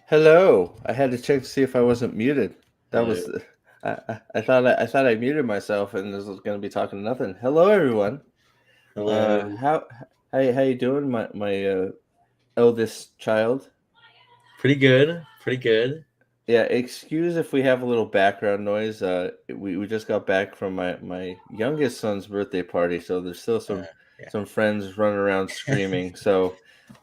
Hello. I had to check to see if I wasn't muted. That Hello. was I thought I muted myself and this was going to be talking to nothing. Hello, everyone. Hello. How you doing, my eldest child? Pretty good. Pretty good. Yeah, excuse if we have a little background noise. We just got back from my youngest son's birthday party, so there's still Uh, some friends running around screaming. So,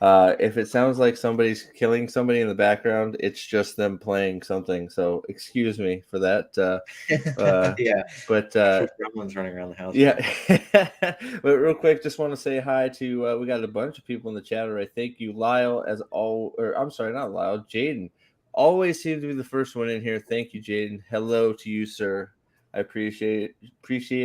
if it sounds like somebody's killing somebody in the background, it's just them playing something. So, excuse me for that. Uh, yeah. but Actual gremlins running around the house right yeah, now. but real quick, just want to say hi to we got a bunch of people in the chat already. Thank you, Lyle, as all, or I'm sorry, not Lyle, Jaden. Always seems to be the first one in here. Thank you, Jaden. Hello to you, sir. I appreciate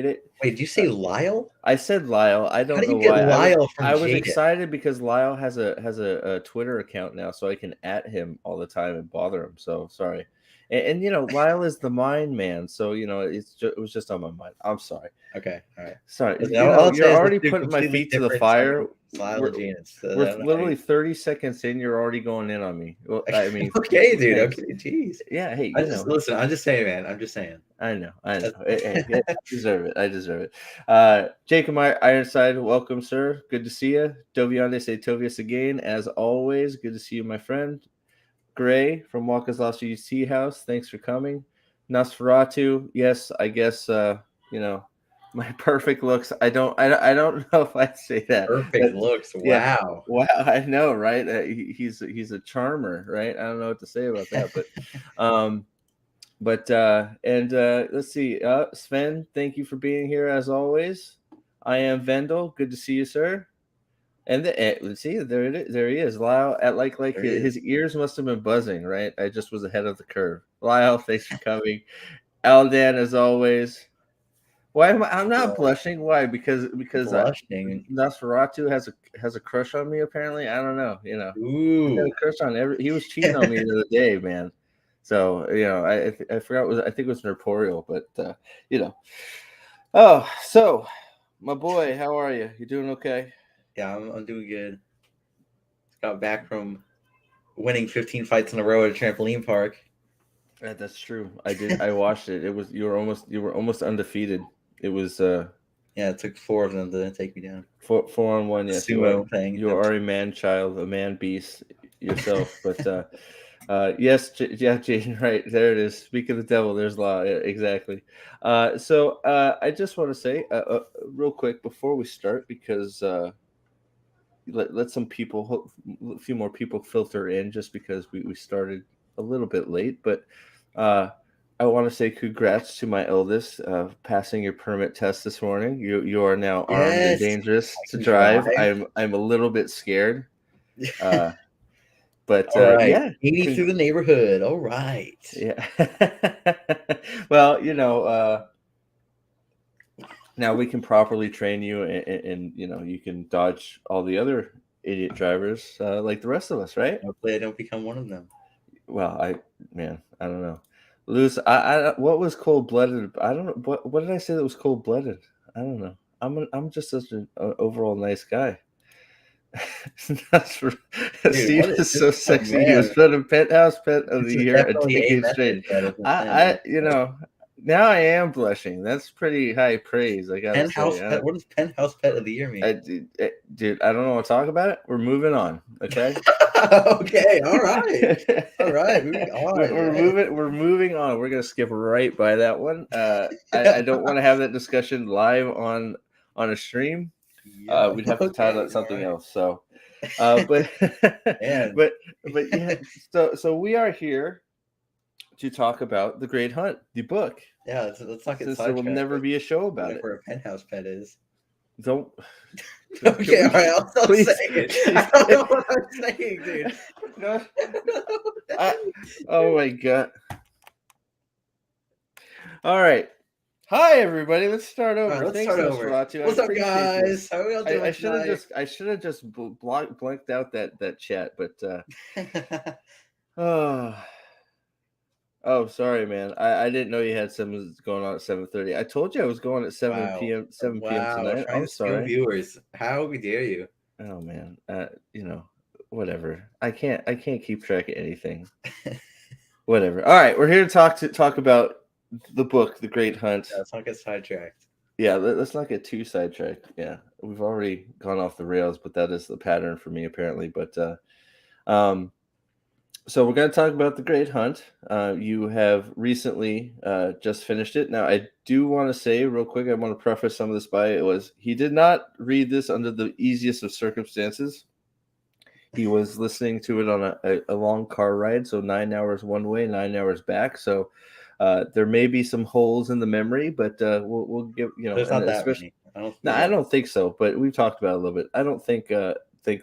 it. Wait, did you say Lyle? I said Lyle. I How don't do you know get why. Lyle from I was Jaden? excited because Lyle has a Twitter account now, so I can at him all the time and bother him. So sorry. And Lyle is the mind man, so it was just on my mind. I'm sorry. Okay, all right. Sorry, Listen, all I'll you're say is already let's do putting my completely feet to the different fire. Lyle We're and Jaden. So I we're don't know how literally you... 30 seconds in. You're already going in on me. Well, I mean, Okay, dude. thanks. Okay, jeez. Yeah, hey, I just listen. I'm just saying, man. I'm just saying. I know. That's... Hey, I deserve it. I deserve it. Jacob Ironside, welcome, sir. Good to see you. Doviande say Tovius again, as always. Good to see you, my friend. Gray from Walker's Lost UT House. Thanks for coming. Nosferatu, yes, I guess my perfect looks. I don't know if I'd say that. Perfect looks. Yeah. Wow. Wow, I know, right? He's a charmer, right? I don't know what to say about that, um and let's see. Sven, thank you for being here as always. I am Vendel. Good to see you, sir. And let's see, there it is. There he is. Lyle, at like There he his is. ears must have been buzzing, right? I just was ahead of the curve. Lyle, thanks for coming. Aldan, as always. Why am I'm not Yeah. blushing? Why? Because Blushing. Nosferatu has a crush on me. Apparently, I don't know. He's got a Ooh. crush on every. He was cheating on me the other day, man. So I forgot I think it was Nerporial, but you know. Oh, so my boy, how are you? You doing okay? Yeah, I'm doing good. Got back from winning 15 fights in a row at a trampoline park. That's true. I did. I watched it. It was you were almost undefeated. It was Yeah, it took 4 of them to take me down. four on one. The Yes, sumo thing. you are a man child, a man beast yourself. But yes, yeah, Jaden, right there it is. Speak of the devil, there's law. Yeah, exactly. So I just want to say real quick before we start because let some people, a few more people filter in just because we started a little bit late, but uh, I want to say congrats to my eldest passing your permit test this morning. You are now armed and Yes, dangerous I to can drive. drive. I'm a little bit scared, uh, but All right, yeah, 80 through the neighborhood. All right. yeah. Well, now we can properly train you, and you can dodge all the other idiot drivers like the rest of us, right? Hopefully, I don't become one of them. Well, I don't know. Luz, what was cold blooded? I don't know. What did I say that was cold blooded? I don't know. I'm just such an overall nice guy. Dude, Steve what is is this? so Oh, sexy. He man. was put a penthouse pet of This the is year a definitely a decade straight. message that has been sent. I now I am blushing. That's pretty high praise. I gotta say. Penthouse pet. What does penthouse pet of the year mean? Dude, I don't know what to talk about it. We're moving on. Okay. Okay. All right. All right. Moving on. we're Yeah. moving. We're moving on. We're gonna skip right by that one. I don't want to have that discussion live on a stream. Yeah. We'd have to title Okay. it All something right. else. So, but Man. but yeah. So we are here to talk about The Great Hunt, the book, Yeah. Let's not get since there will sidetracked never with be a show about it. whatever a penthouse pet is. Don't. Can Okay. we All right. I'll stop please? saying it. I don't know what I'm saying, dude. No, I, oh my god. All right. Hi everybody. Let's start All right. over. Let's Thanks, start over. Nosferatu. I What's up, appreciate guys? this. How are we all I doing should have tonight? just blanked out that chat, but oh, oh, sorry, man. I didn't know you had something going on at 7:30. I told you I was going at 7 Wow. p.m. 7 p.m. Wow. tonight. Trying I'm to steal sorry. viewers. How dare you? Oh man. whatever. I can't keep track of anything. Whatever. All right, we're here to talk about the book, The Great Hunt. Let's not get sidetracked. Yeah, let's not get too sidetracked. Yeah, we've already gone off the rails, but that is the pattern for me apparently. But um, so we're going to talk about The Great Hunt. You have recently just finished it. Now, I do want to say real quick, I want to preface some of this by he did not read this under the easiest of circumstances. He was listening to it on a long car ride, so 9 hours one way, 9 hours back. So there may be some holes in the memory, but we'll give There's and not that especially many. I don't. no, I Yeah. don't think so, but we've talked about it a little bit. I don't think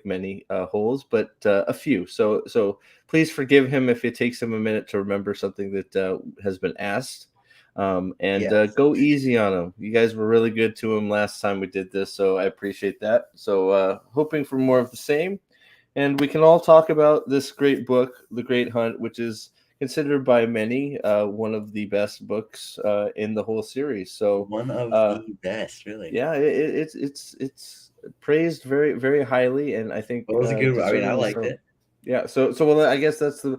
many holes, but a few. So please forgive him if it takes him a minute to remember something that has been asked. And Yes. go easy on him. You guys were really good to him last time we did this, so I appreciate that. So hoping for more of the same, and we can all talk about this great book, The Great Hunt, which is considered by many one of the best books in the whole series. So One of uh, the best, really. yeah, it's praised very very highly, and I think It was a good. I mean, I deservingly liked so. it. Yeah, so well, I guess that's the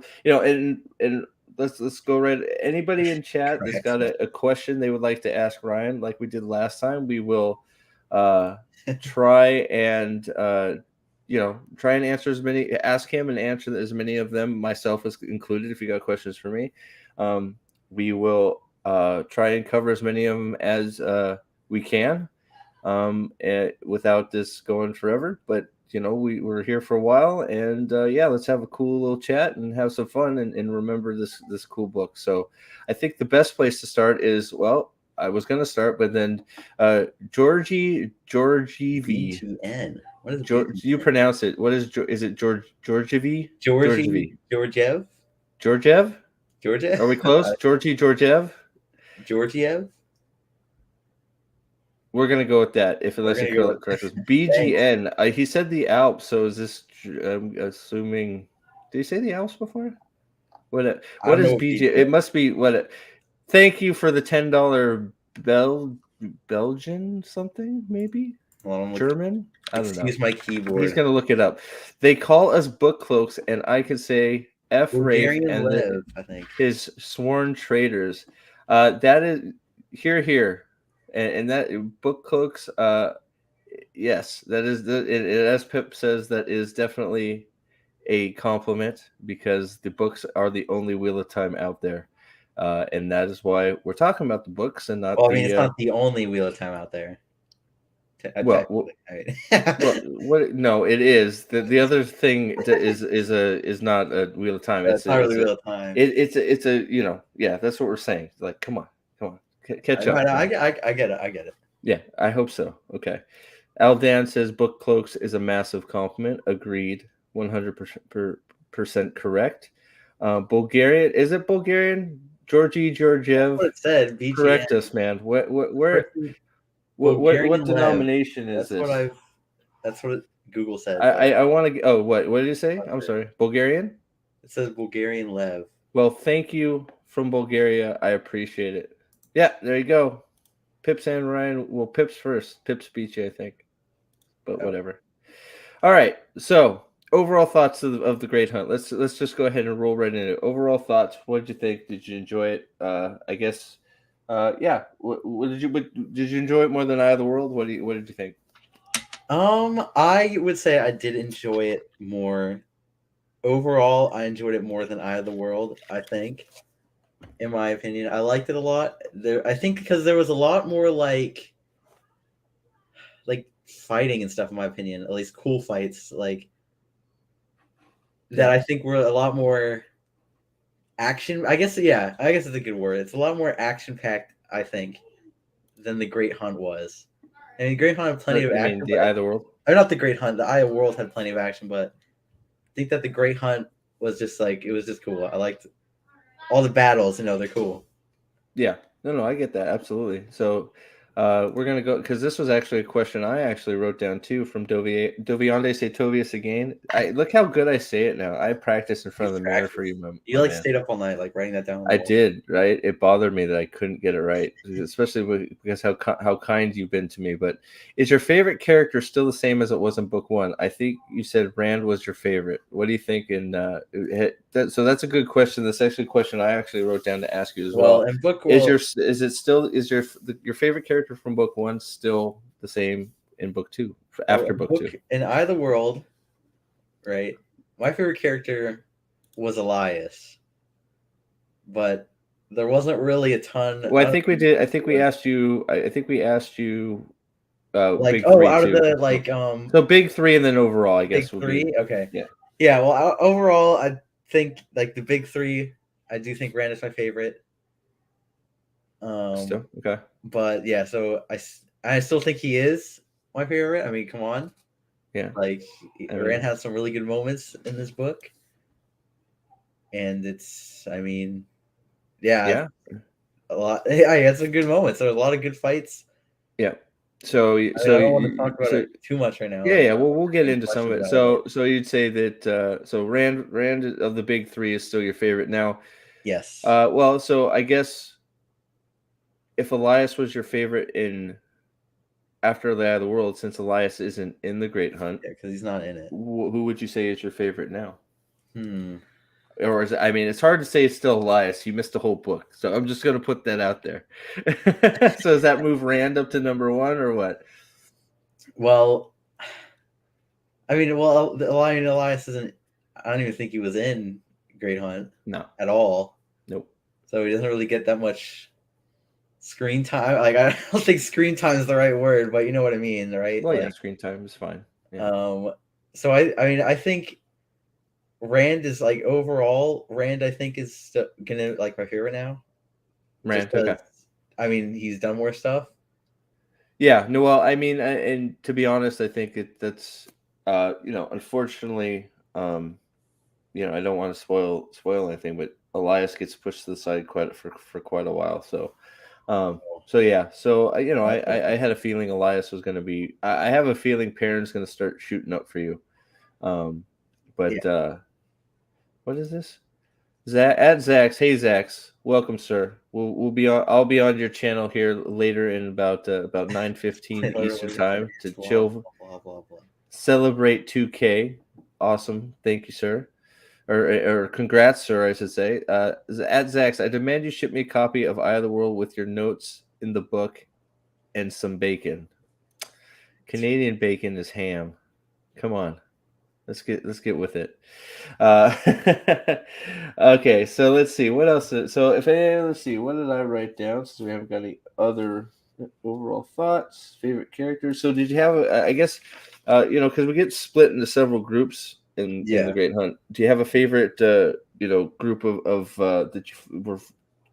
and let's go right. Anybody in chat that's Correct. got a question they would like to ask Ryan, like we did last time, we will uh try and try and answer as many, ask him and answer as many of them, myself as included. If you got questions for me, um, we will try and cover as many of them as we can without this going forever. But we're here for a while, and yeah, let's have a cool little chat and have some fun and remember this cool book. So I think the best place to start is, well, I was going to start, but then Georgie B V. to N. What is B George, you to N? pronounce it. What is it? Georgie V. Georgie Georgiev. Georgiev. Georgia. Are we close? Georgiev. Georgiev. We're gonna go with that. If We're unless you gonna go with. correct us, Thanks. BGN. He said the Alps. So is this? I'm assuming. Did he say the Alps before? What? I What don't is know what BG? BGF. It must be what? Thank you for the $10 Belgian something maybe Hold on, German. I don't know. excuse my He's keyboard. gonna look it up. They call us book cloaks, and I could say F Rafe Bulgarian and Lev, I think. his sworn traitors. That is here, and that book cloaks. Yes, that is as Pip says, that is definitely a compliment because the books are the only Wheel of Time out there, and that is why we're talking about the books and not Well, I mean, it's the not the only Wheel of Time out there. well, Technically, I well, mean, what? No, it is the other thing that is not a Wheel of Time. it's not really Wheel of Time. It's a yeah. That's what we're saying. Like, come on, catch I, up. I, I get it. I get it. Yeah, I hope so. Okay. Aldan says book cloaks is a massive compliment. Agreed. 100% correct. Bulgarian, is it Bulgarian? Georgie Georgiev, What it said, BGN. correct us, man. Person- What Bulgarian Lev. denomination is That's what this? I've. That's what Google said, I but I, I want to. Oh, what did you say? I'm not I'm sure. sorry. Bulgarian. It says Bulgarian Lev. Well, thank you from Bulgaria. I appreciate it. Yeah, there you go. Pips and Ryan. Well, Pips first. Pips beat you, I think. But Oh. whatever. All right. So overall thoughts of the Great Hunt. Let's just go ahead and roll right into it. Overall thoughts. What did you think? Did you enjoy it? I guess. Yeah. What did you? Did you enjoy it more than Eye of the World? What did you think? I would say I did enjoy it more. Overall, I enjoyed it more than Eye of the World, I think. In my opinion, I liked it a lot. I think because there was a lot more like fighting and stuff. In my opinion, at least cool fights, like that. Yeah. I think were a lot more action. I guess yeah. I guess it's a good word. It's a lot more action packed. I think than the Great Hunt was. I mean, Great Hunt had plenty of You mean action, the but Eye of the World? or not the Great Hunt. The Eye of World had plenty of action, but I think that the Great Hunt was just like it was just cool. I liked all the battles. They're cool. Yeah. No, I get that absolutely. So, We're gonna go because this was actually a question I actually wrote down too from Doviande Setovius again. I look how good I say it now. I practiced in You front of the mirror for practice. you, You my like man. stayed up all night, like writing that down on the I wall. did, right? It bothered me that I couldn't get it right, especially because how kind you've been to me. But is your favorite character still the same as it was in book one? I think you said Rand was your favorite. What do you think? So that's a good question. That's actually a question I actually wrote down to ask you as Well, well. in book Is well, your favorite character from book one still the same in book two after book two? in Eye of the World, right? My favorite character was Elias, but there wasn't really a ton. Well, I I think we don't did. I think think there we was. asked you. I think we asked you Like, big oh, three out of too. the So, like so big three, and then overall, I big guess would be three. Okay, yeah. yeah. Well, overall, I think like the big three. I do think Rand is my favorite. Still Um, okay. but yeah, so I still think he is my favorite. I mean, come on, Yeah, like I Rand mean, has some really good moments in this book, and it's I mean, yeah, yeah, a lot. Yeah, he had some good moments. There were a lot of good fights. yeah. So, I mean, I don't want to talk about it too much right now. yeah, Like, yeah. Well, we'll get any into some of questions it. about it. So you'd say that so Rand of the big three is still your favorite now. Yes, Well, so I guess if Elias was your favorite in After the Eye of the World, since Elias isn't in the Great Hunt, yeah, because he's not in it. who would you say is your favorite now? Hmm. Or is it, I mean, it's hard to say it's still Elias. You missed the whole book, so I'm just gonna put that out there. So does that move Rand up to number one or what? Well, I mean, well, the Lion Elias isn't. I don't even think he was in Great Hunt No, at all, nope. so he doesn't really get that much screen time. Like, I don't think screen time is the right word, but you know what I mean, right? Well, yeah, Like, screen time is fine. Yeah, um. So I mean, I think Rand is like overall. Rand, I think, is gonna like my favorite now, just Rand. because. Okay. I mean, he's done more stuff. Yeah. No. Well, I mean, and to be honest, I think that's unfortunately, I don't want to spoil anything, but Elias gets pushed to the side for quite a while. So yeah. So I had a feeling Elias was going to be. I have a feeling Perrin's going to start shooting up for you. Um, Yeah. but what is this? At Zax, hey Zax, welcome, sir. We'll be on. I'll be on your channel here later in about 9:15 Eastern Literally, time to blah chill, blah blah blah. celebrate 2K. Awesome, thank you, sir. Or congrats, sir, I should say. At Zax, I demand you ship me a copy of Eye of the World with your notes in the book and some bacon. Canadian bacon is ham. Come on. Let's get with it. Uh, okay, so let's see what else. So let's see, what did I write down? Since we haven't got any other overall thoughts, favorite characters. So did you have? I guess, because we get split into several groups in the Yeah, Great Hunt. Do you have a favorite, group of that you were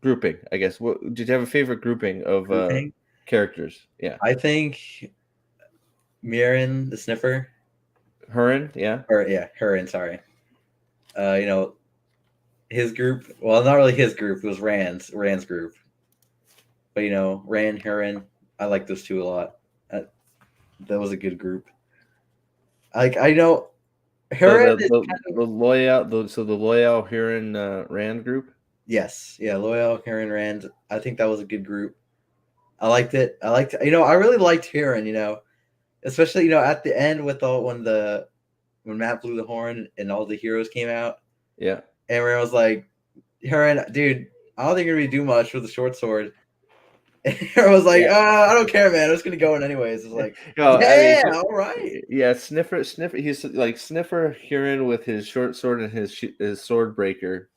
grouping? I guess. What did you have a favorite grouping of grouping. characters? Yeah, I think Mirren the Sniffer, Hurin. Yeah, or yeah, Hurin. Sorry. You know his group. Well, not really his group. It was Rand's group. But Rand, Hurin. I like those two a lot. That was a good group. Like I know So Hurin is kind of the loyal Huron Rand group. yes, yeah, loyal Hurin Rand. I think that was a good group. I liked it. I really liked Hurin. Especially at the end with all when Matt blew the horn and all the heroes came out, Yeah, and where I was like, Huron, dude, I don't think you're gonna do much with the short sword. And I was like, yeah. I don't care, man. I'm just gonna go in anyways. It's like, No, I mean, yeah, all right. yeah. Sniffer. He's like Sniffer Huron with his short sword and his sword breaker,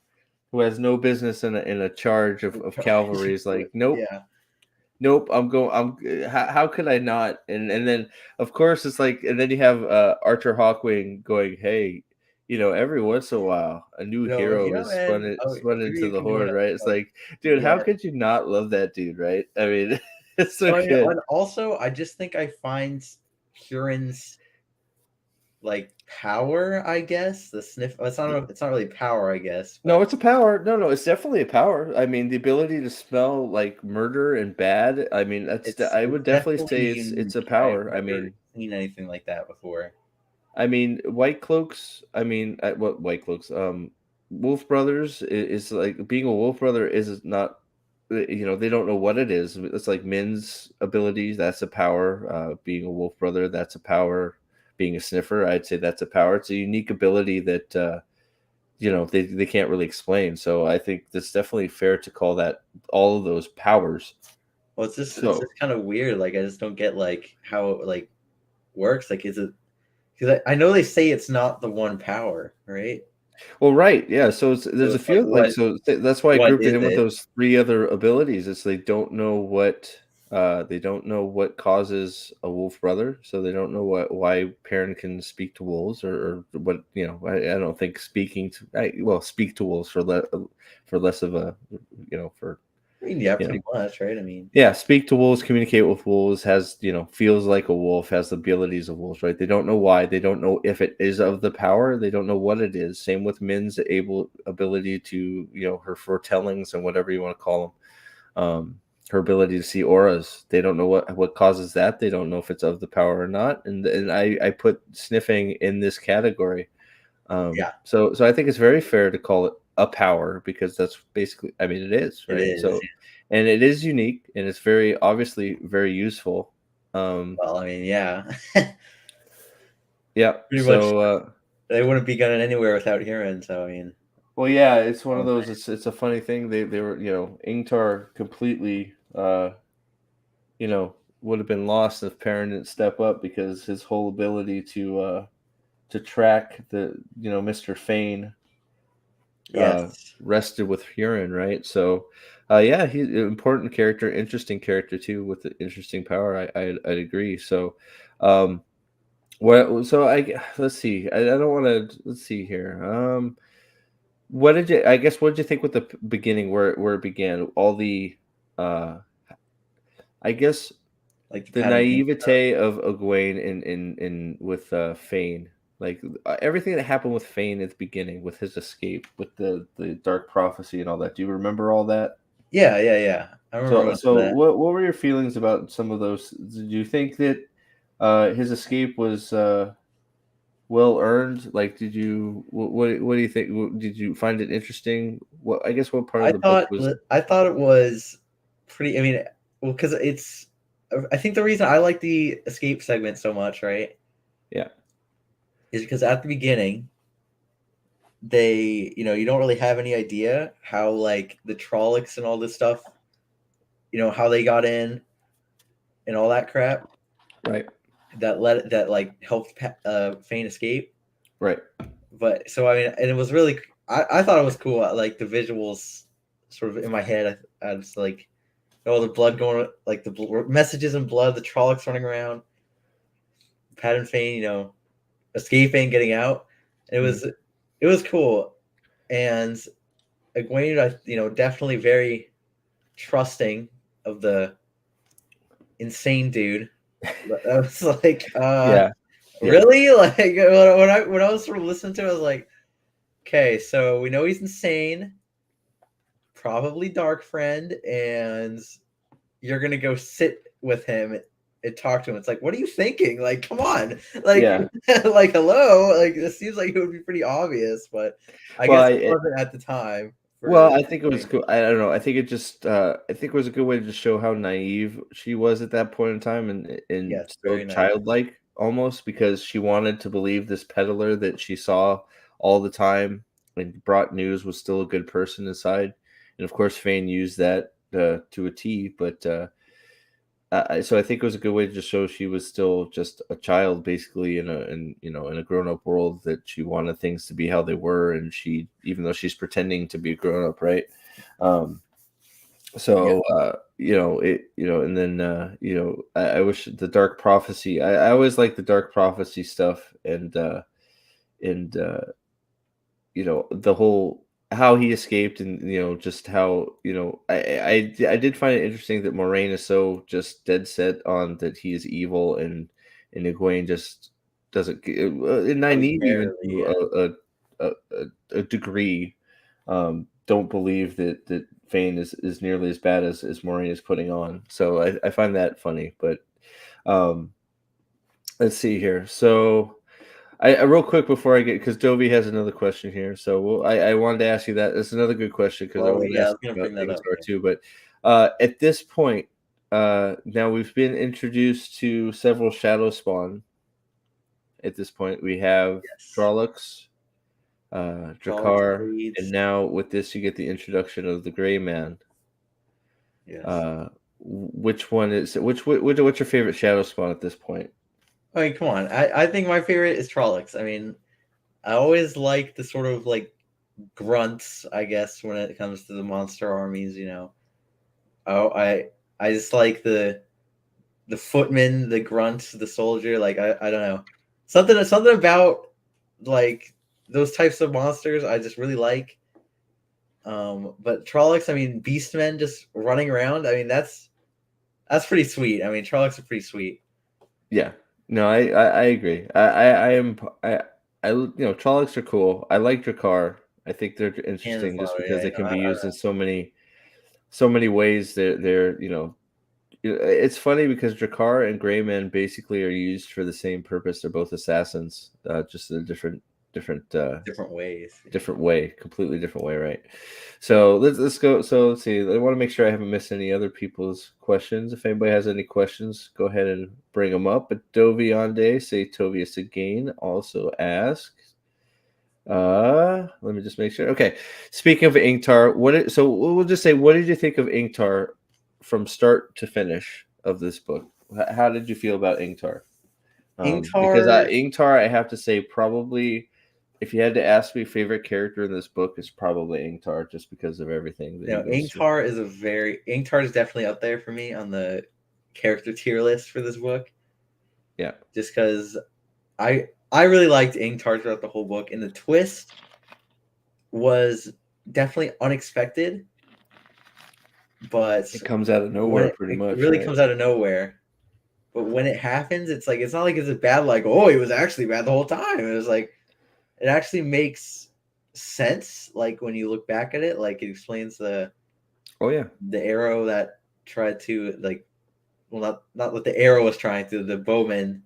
who has no business in a charge of cavalry. Is like, nope, Yeah, nope. I'm going. How could I not? And then of course it's like, and then you have Archer Hawkwing going, hey. Every once in a while, a new hero is man. Oh, spun maybe into you the can do it. horde, right? It's Like, like, dude, how yeah. could you not love that dude, right? I mean, it's so Oh, yeah. good. And also, I just think I find Huron's like power, I guess. The sniff. It's not really power, I guess, No, but it's a power. No, no, it's definitely a power. I mean, the ability to smell like murder and bad. I mean, I it's would definitely definitely say it's unique. a I've power. never seen anything like that before. I mean, White Cloaks. I mean, what White Cloaks? Wolf Brothers is like being a Wolf Brother is not. They don't know what it is. It's like Min's abilities. That's a power. Being a Wolf Brother, that's a power. Being a sniffer, I'd say that's a power. It's a unique ability that they can't really explain. So I think it's definitely fair to call that all of those powers. Well, it's just So kind of weird. Like I just don't get like how it like works. Like is it because I know they say it's not the one power, right? well, right, yeah. So So there's a it's like few that's why I what grouped it is in with it? those three other abilities. It's they don't know what causes a wolf brother, so they don't know why Perrin can speak to wolves or what I don't think speak to wolves for less of a for I mean, yeah, you know pretty much, right? I mean, Yeah, speak to wolves, communicate with wolves, feels like a wolf, has the abilities of wolves, right? They don't know why, they don't know if it is of the power, they don't know what it is. Same with Min's ability to, her foretellings and whatever you want to call them. Her ability to see auras, they don't know what causes that. They don't know if it's of the power or not. And I put sniffing in this category. yeah, So I think it's very fair to call it a power because that's basically, I mean, it is, it right? is. And it is unique and it's very obviously very useful. Well, I mean, yeah, Yeah. pretty much. So, They wouldn't be going anywhere without hearing. So I mean, well, yeah, it's one of oh, those. It's a funny thing. They were, Ingtar completely, you know, would have been lost if Perrin didn't step up because his whole ability to track Mr. Fane yes, rested with Huron, right? So, yeah, he's an important character, interesting character too, with the interesting power. I'd agree. So, So let's see. I don't want to. Let's see here. What did you? I guess what did you think with the beginning, where it began? All the, uh, I guess like the the pattern thing stuff. naivete of Egwene in with Fane, like everything that happened with Fane at the beginning, with his escape, with the dark prophecy and all that. Do you remember all that? Yeah, yeah, yeah. I remember So most of so that. what were your feelings about some of those? Did you think that his escape was well earned? Like, what do you think? Did you find it interesting? What I guess what part of the book was? I thought it was pretty. I mean, well, because it's. I think the reason I like the escape segment so much, right, Yeah, is because at the beginning you don't really have any idea how like the Trollocs and all this stuff, how they got in and all that crap right, that like helped Fane escape. right. But so I mean, and it was really I thought it was cool. Like the visuals, sort of in my head. I was like all the blood going, like the messages in blood, the Trollocs running around, Pat and Fane, escaping, getting out. It Mhm. was it was cool, and Egwene, definitely very trusting of the insane dude. I was like, Yeah, yeah, really? Like when I was sort of listening to it, I was like, okay, so we know he's insane, probably dark friend, and you're gonna go sit with him and talk to him. It's like, what are you thinking? Like, come on, like, yeah. like, hello, like, this seems like it would be pretty obvious, but I Well, guess it wasn't at the time for. I think it was cool. I don't know. I think it just I think it was a good way to show how naive she was at that point in time and Yes, still very nice. childlike almost because she wanted to believe this peddler that she saw all the time and brought news was still a good person inside. And of course Fane used that to a T, but so I think it was a good way to just show she was still just a child, basically in a grown up world that she wanted things to be how they were, and she even though she's pretending to be a grown up, right? Um, Yeah, so and then I wish the dark prophecy. I always like the dark prophecy stuff, and the whole how he escaped and just how I did find it interesting that Moraine is so just dead set on that he is evil and Egwene just doesn't, and I Probably need even barely, to yeah. a degree, don't believe that Fane is nearly as bad as Maureen is putting on. So I find that funny. But um, let's see here. So I real quick before I get, because Dovey has another question here. So I wanted to ask you that. It's another good question because I Well, want to yeah, I ask was gonna you about bring that up. Ingtar Yeah. too. But at this point, now we've been introduced to several Shadow Spawn. At this point, we have Yes. Trollocs, Trollocs, Drakkar, and Blades. now with this, you get the introduction of the Gray Man. Yes. Uh, which one is what's your favorite Shadow Spawn at this point? I mean, come on. I think my favorite is Trollocs. I mean, I always like the sort of like grunts, I guess, when it comes to the monster armies. Oh, I just like the footman, the grunt, the soldier. Like I don't know, something about like those types of monsters. I just really like. But Trollocs, I mean, Beastmen just running around. I mean, that's pretty sweet. I mean, Trollocs are pretty sweet. Yeah, no, I agree. I am Trollocs are cool. I like Drakkar. I think they're And the interesting just flower, because yeah, they no, can be used in so many ways. They're it's funny because Drakkar and Greyman basically are used for the same purpose. They're both assassins, just in a different different ways. different way, completely different way, right? So let's go. So let's see. I want to make sure I haven't missed any other people's questions. If anybody has any questions, go ahead and bring them up. But Dovi Ande, say Tovius again, also ask. Let me just make sure. Okay. Speaking of Inktar, so we'll just say, what did you think of Inktar from start to finish of this book? How did you feel about Inktar? Because Ingtar, Ingtar, I have to say, probably, if you had to ask me favorite character in this book, is probably Ingtar, just because of everything that he goes through. Ingtar is definitely up there for me on the character tier list for this book, Yeah, just because I really liked Ingtar throughout the whole book, and the twist was definitely unexpected, but it comes out of when nowhere, pretty it much, really right? comes out of nowhere. But when it happens, it's like it's not like it's a bad like oh he was actually bad the whole time. It was like it actually makes sense. Like when you look back at it, like it explains Oh yeah. the arrow that tried to like well not what the arrow was trying to the bowman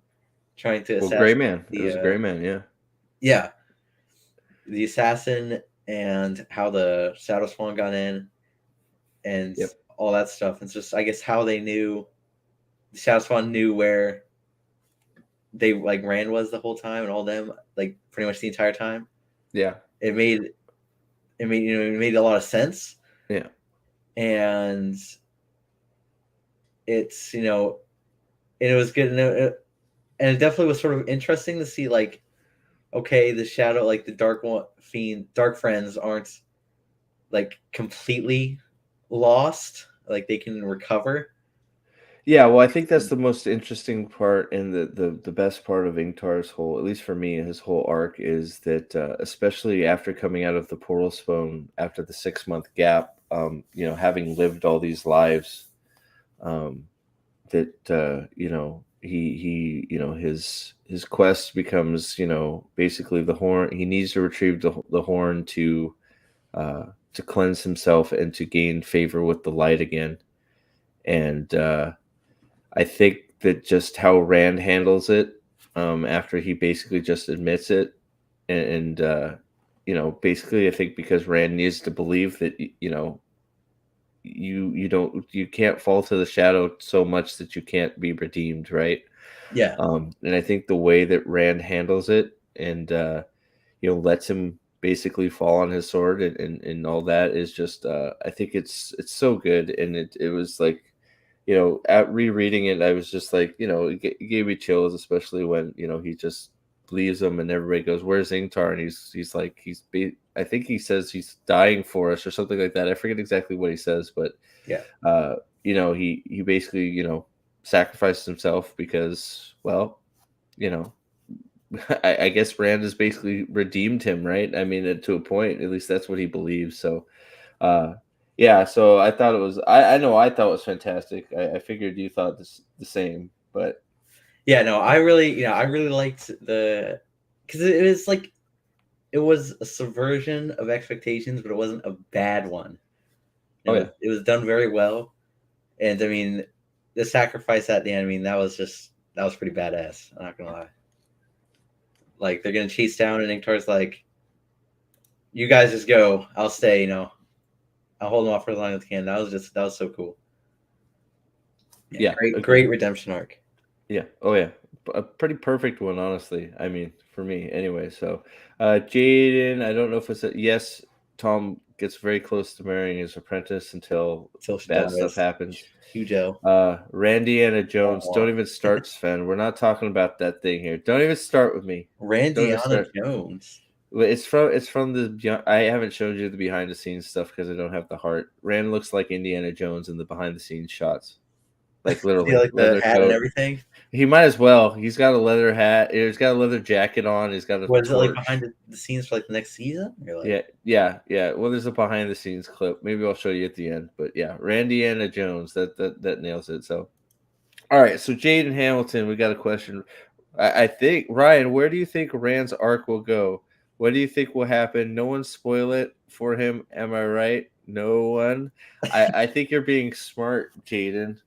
trying to Well, Gray assassinate Man. It the was a Gray Man. Yeah. yeah the assassin and how the shadow spawn got in and Yep. all that stuff. It's just I guess how they knew the shadow spawn knew where they like Rand was the whole time and all them like pretty much the entire time. Yeah. It made it made a lot of sense Yeah. and it's and it was good and it definitely was sort of interesting to see like okay the shadow like the dark friends aren't like completely lost like they can recover. Yeah, well, I think that's the most interesting part, and the best part of Ingtar's whole, at least for me, his whole arc is that, especially after coming out of the portal spawn after the 6 month gap, having lived all these lives, um, that his quest becomes, basically the horn. He needs to retrieve the horn to cleanse himself and to gain favor with the light again, and I think that just how Rand handles it, after he basically just admits it, and basically, I think because Rand needs to believe that you can't fall to the shadow so much that you can't be redeemed, right? Yeah, And I think the way that Rand handles it, and lets him basically fall on his sword, and all that is just, I think it's so good, and it was like, at rereading it, I was just like, it gave me chills, especially when he just leaves him, and everybody goes, "Where's Ingtar?" And he's like, I think he says he's dying for us or something like that. I forget exactly what he says, but yeah, he basically sacrifices himself because, well, you know I guess Rand has basically redeemed him, right? I mean, to a point, at least that's what he believes. So, uh, yeah. So I thought it was. I know I thought it was fantastic. I figured you thought the same, but Yeah, no, I really liked the because it was like it was a subversion of expectations, but it wasn't a bad one. Oh yeah, It was done very well, and I mean, the sacrifice at the end. I mean, that was pretty badass. I'm not gonna lie. Like they're gonna chase down, and Ingtar's like, "You guys just go. I'll stay. I'll hold them off for as long as I can." That was so cool. Yeah, yeah, great agreed. redemption arc. Yeah. Oh yeah. A pretty perfect one, honestly. I mean, for me anyway. So, Jaden, I don't know if it's a yes. Tom gets very close to marrying his apprentice until Till she bad stuff dies. happens. Huge L. Randy Anna Jones. Aw. Don't even start, Sven. We're not talking about that thing here. Don't even start with me. Don't even Randiana start. Jones. Well, it's from the. I haven't showed you the behind the scenes stuff because I don't have the heart. Rand looks like Indiana Jones in the behind the scenes shots, like See, literally like the leather hat and coat. everything. He might as well. He's got a leather hat. He's got a leather jacket on. He's got a Was it like torch. behind the scenes for like the next season? You're like, Yeah, yeah, yeah. Well, there's a behind the scenes clip. Maybe I'll show you at the end. But yeah, Randy Anna Jones. That nails it. So all right. So Jaden Hamilton, we got a question. I think Ryan, where do you think Rand's arc will go? What do you think will happen? No one spoil it for him. Am I right? No one. I think you're being smart, Jaden.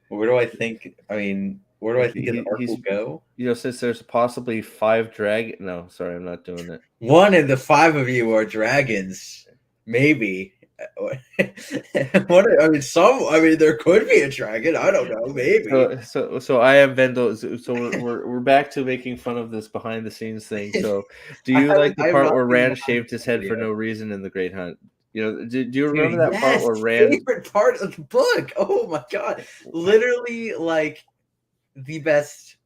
where do I think? I mean, where do I think his arc will He's go? since there's possibly 5 dragon. No, sorry, I'm not doing it. One in the five of you are dragons, maybe. What? I mean, some. I mean, there could be a dragon. I don't know. Maybe. So I am Vendel. So we're back to making fun of this behind the scenes thing. So do you like the I have part not where seen the Rand behind the shaved his scenes head for video. no reason in the Great Hunt? You know, do you remember Dude, that part yes, where Rand? favorite part of the book. Oh my god, literally like the best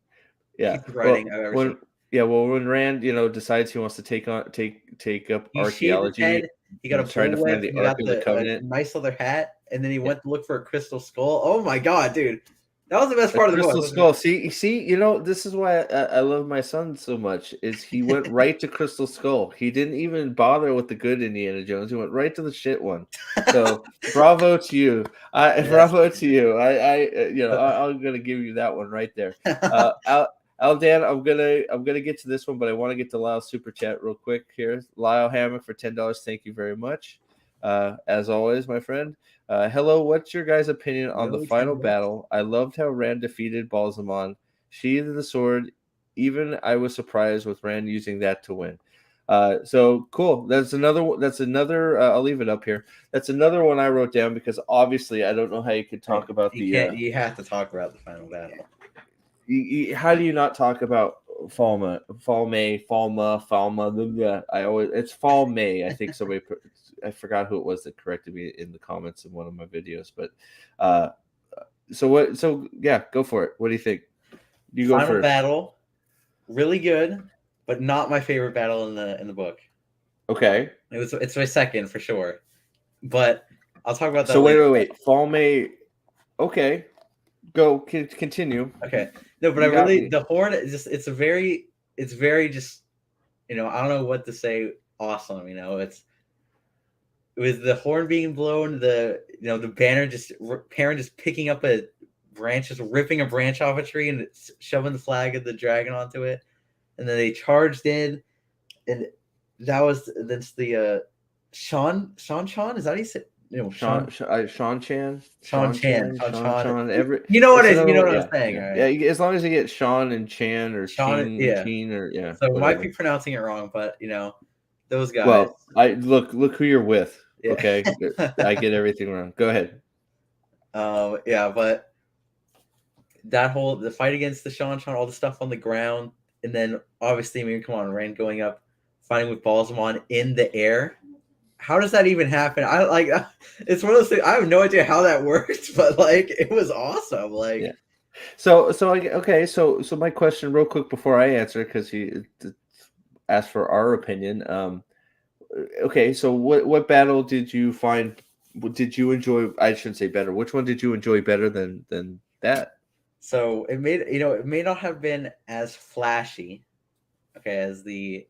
Yeah. piece of writing Well, I've ever seen. when when Rand decides he wants to take up He shaved his archaeology head. He got a and try to bull find whip. the He Ark got of the the Covenant. nice leather hat, and then he Yeah. went to look for a crystal skull. Oh my god, dude, that was the best A part of the book. crystal skull. See, this is why I love my son so much. Is he went right to Crystal Skull. He didn't even bother with the good Indiana Jones. He went right to the shit one. So bravo to you. Yes. Bravo to you. I'm gonna give you that one right there. Aldan, I'm gonna get to this one, but I want to get to Lyle's super chat real quick here. Lyle Hammock for $10. Thank you very much. As always, my friend. Hello, what's your guys' opinion on the Yo, final 10 bucks. battle? I loved how Rand defeated Balsamon, sheathed the sword. Even I was surprised with Rand using that to win. So cool. That's another one. That's another. I'll leave it up here. That's another one I wrote down because obviously I don't know how you could talk about You the. can't. You have to talk about the final battle. How do you not talk about Falma, Falma? Blah, blah. I always it's Fall May. I think somebody I forgot who it was that corrected me in the comments in one of my videos. But uh, so what? So yeah, go for it. What do you think? You go Final first. battle, really good, but not my favorite battle in the book. Okay. It's my second for sure, but I'll talk about So that later. wait. Fall May. Okay. Go. Continue. Okay, no, but I You got really me. the horn is just it's very just I don't know what to say. Awesome, it was the horn being blown, the banner just Perrin just picking up a branch, just ripping a branch off a tree and shoving the flag of the dragon onto it, and then they charged in, and that's the Sean is that how you say Sean, Sean Chan, Sean Chan Sean Chan. you know what It's it is, another you know one. what I'm Yeah, saying, yeah, all right? yeah. As long as you get Sean and Chan or Sean, Cheen, yeah. Cheen or yeah, So might whatever. be pronouncing it wrong, but those guys, Well, I look who you're with. yeah. Okay, I get everything wrong. Go ahead. Yeah, but the fight against the Sean, all the stuff on the ground, and then obviously, I mean, come on, Rand going up, fighting with Balsamon in the air. How does that even happen? I like it's one of those things. I have no idea how that worked, but like it was awesome. Like Yeah. Okay. So my question, real quick, before I answer, because he asked for our opinion. Okay. So what battle did you find? Did you enjoy? I shouldn't say better. Which one did you enjoy better than that? so it may not have been as flashy, okay, as the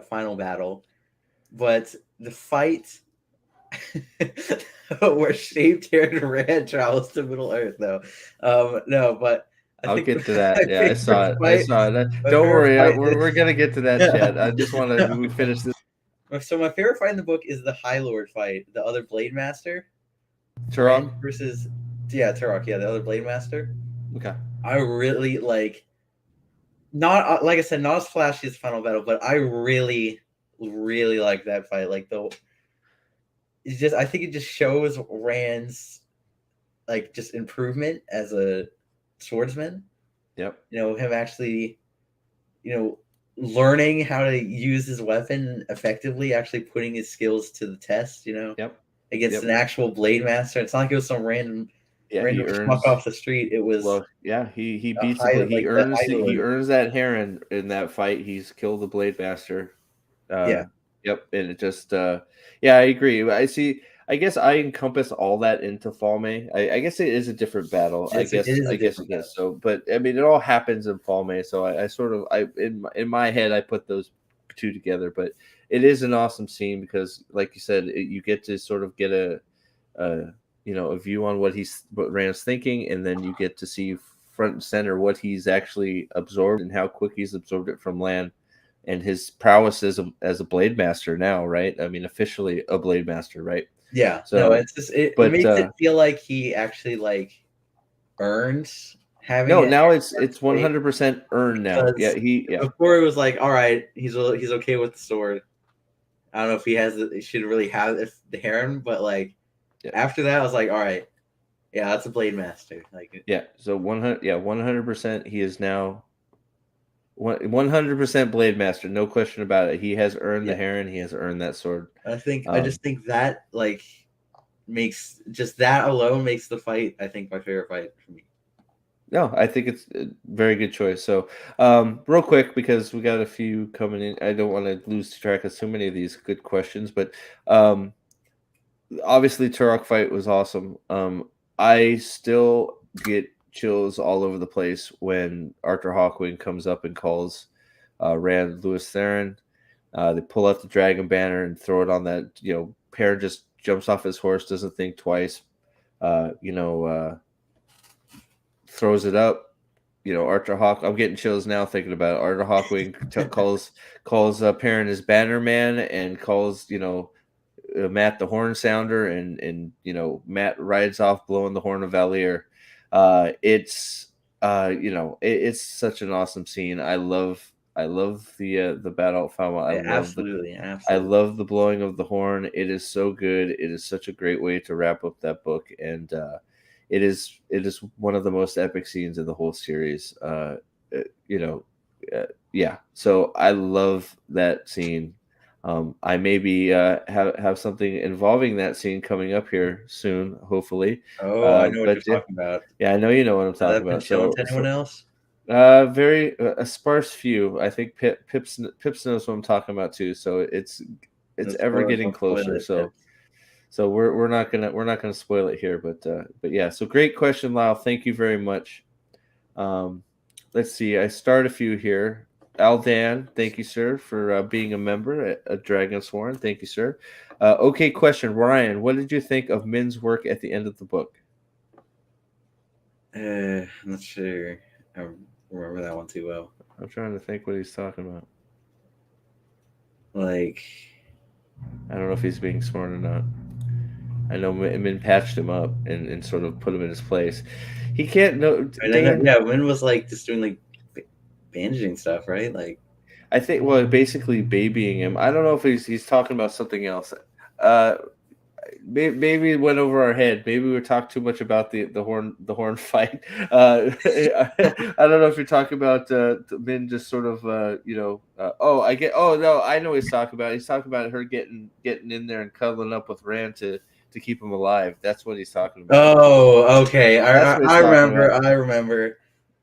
final battle, but the fight where shaved haired Rand travels to Middle Earth, though. No, but I I'll think get to my that. Yeah, I favorite saw it. I fight. saw it. My Don't favorite worry. fight. We're gonna get to that, Chad. I just want to we finish this. So my favorite fight in the book is the High Lord fight, the other Blade Master, Turok. Rand versus Turok. Yeah, the other Blade Master. Okay. I really like. Not like I said, not as flashy as Final Battle, but I really like that fight. Like it's just I think it just shows Rand's like just improvement as a swordsman. Yep. Him actually, learning how to use his weapon effectively, actually putting his skills to the test. Yep. Against Yep. an actual blade master. It's not like it was some Yeah, he random schmuck earns. off the street. It was Well, yeah, he a beats the high blade. like the high He lord. earns that heron in that fight. He's killed the blade master. Yeah, Yep, and it just yeah, I agree. I see. I guess I encompass all that into Fall May. I guess it is a different battle. it is a I different guess battle. so. But I mean, it all happens in Fall May. So I sort of in my head I put those two together. But it is an awesome scene because, like you said, you get to sort of get a a view on what Rand's thinking, and then you get to see front and center what he's actually absorbed and how quick he's absorbed it from Land and his prowess as a blade master now, right? I mean, officially a blade master, right? Yeah, no, So, it's just it but makes it feel like he actually like earns having no, it now it's blade 100% earned now. Yeah, because yeah, before it was like, all right, he's okay with the sword. I don't know if he should really have the harem, but like yeah, after that, I was like, all right, yeah, that's a blade master. Like, yeah. So 100, yeah, 100%. He is now 100% blade master, no question about it. He has earned the yeah, heron. He has earned that sword. I just Um, think that like makes just that alone makes the fight. I think my favorite fight for me. No, I think it's a very good choice. So, real quick, because we got a few coming in, I don't want to lose track of so many of these good questions, but um, obviously, Turok fight was awesome. I still get chills all over the place when Arthur Hawkwing comes up and calls Rand Lewis Theron. They pull out the dragon banner and throw it on that. Perrin just jumps off his horse, doesn't think twice. Uh, you know, uh, Throws it up. Arthur Hawk. I'm getting chills now thinking about it. Arthur Hawkwing calls Perrin his banner man and calls Matt the horn sounder, and Matt rides off blowing the horn of Valir. It's it's such an awesome scene. I love the battle at Fama. Yeah, absolutely, I absolutely. love the blowing of the horn. It is so good. It is such a great way to wrap up that book, and it is one of the most epic scenes in the whole series. Uh, you know, yeah. So I love that scene. I maybe have something involving that scene coming up here soon, hopefully. Oh, I know what you're But talking about. yeah, I know you know what I'm Has talking that been about. shown to anyone So else? very a sparse few. I think Pips knows what I'm talking about too. So it's ever getting Don't spoil closer. it. So we're not gonna spoil it here. But yeah. So great question, Lyle. Thank you very much. Um, let's see. I start a few here. Aldan, thank you, sir, for being a member at Dragon Sworn. Thank you, sir. Okay, question, Ryan. What did you think of Min's work at the end of the book? I'm not sure. I remember that one too well. I'm trying to think what he's talking about. Like, I don't know if he's being smart or not. I know Min patched him up and sort of put him in his place. He can't know I know, Dan. yeah, Win was like just doing like bandaging stuff, right? Like, I think well, basically babying him. I don't know if he's talking about something else. Uh, maybe it went over our head. Maybe we talked too much about the horn fight. I don't know if you're talking about Min just sort of oh I get oh no I know what he's talking about. He's talking about her getting in there and cuddling up with Rand to keep him alive. That's what he's talking about. oh, okay. That's what he's I talking remember. about. I remember.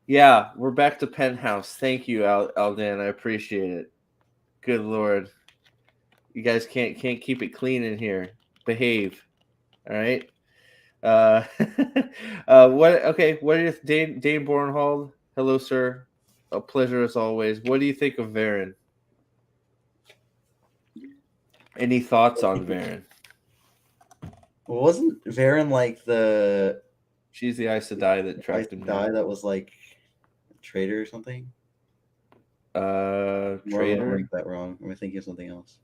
Yeah, we're back to Penthouse. Thank you, Aldan. I appreciate it. Good Lord, you guys can't keep it clean in here. Behave. All right. Uh, what? Okay. What is Dane Bornhold? Hello, sir. A pleasure as always. What do you think of Varen? Any thoughts on Varen? Wasn't Varen like the She's the Aes Sedai that Ice tracked him die down. that was like Trader or something. Or am I remembering Trader. that wrong? Am I thinking of something else?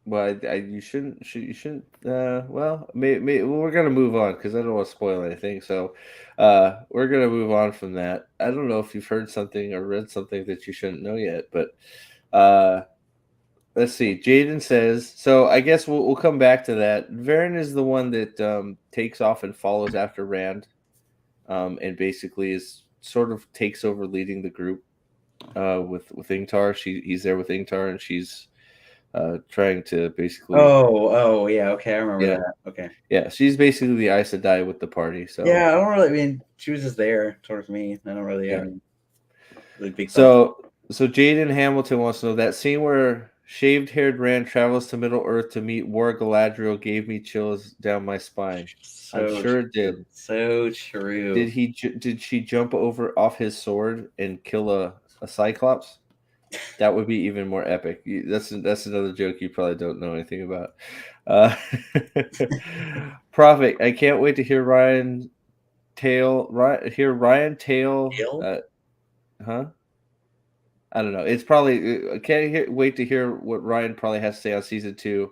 Well, you shouldn't. You shouldn't. Well, we're gonna move on because I don't want to spoil anything. So, we're gonna move on from that. I don't know if you've heard something or read something that you shouldn't know yet, but uh, let's see. Jaden says. So I guess we'll come back to that. Varen is the one that takes off and follows after Rand, and basically is sort of takes over leading the group. With Ingtar, he's there with Ingtar, and she's trying to basically Oh, yeah. Okay, I remember yeah. that. Okay. Yeah, she's basically the Aes Sedai with the party. So Yeah, I don't really. I mean, she was just there towards me. I don't really have yeah. any really big thoughts. So Jaden Hamilton wants to know that scene where shaved-haired Rand travels to Middle Earth to meet War Galadriel gave me chills down my spine. I'm So sure it true. did. So true. Did she jump over off his sword and kill a Cyclops? That would be even more epic. That's another joke you probably don't know anything about. Uh, Prophet, I can't wait to hear Ryan Tail. Hill? Huh? I don't know. It's probably I can't wait to hear what Ryan probably has to say on season 2.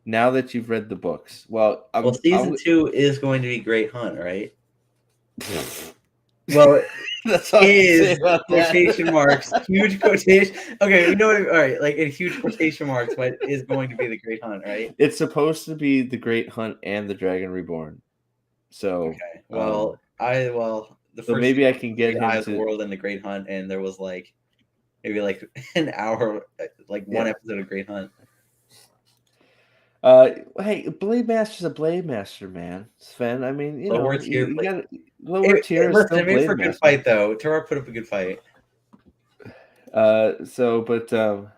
Now that you've read the books, well, Well, I'm season 2 is going to be Great Hunt, right? Well, that's all I can say is about that. quotation marks, huge quotation. Okay, we know what. All right, like in huge quotation marks, but is going to be the Great Hunt, right? It's supposed to be the Great Hunt and the Dragon Reborn. So, Okay. Well, the so first maybe season I was can the get Great Eye him of the to World and the Great Hunt, and there was like maybe like an hour, like one yeah. episode of Great Hunt. Hey, Blade Master's a Blade Master, man. Sven, I mean, Lower tier you play. got lower tier is Listen, still it made for Blade a good Master. fight though. Terra put up a good fight. But Also,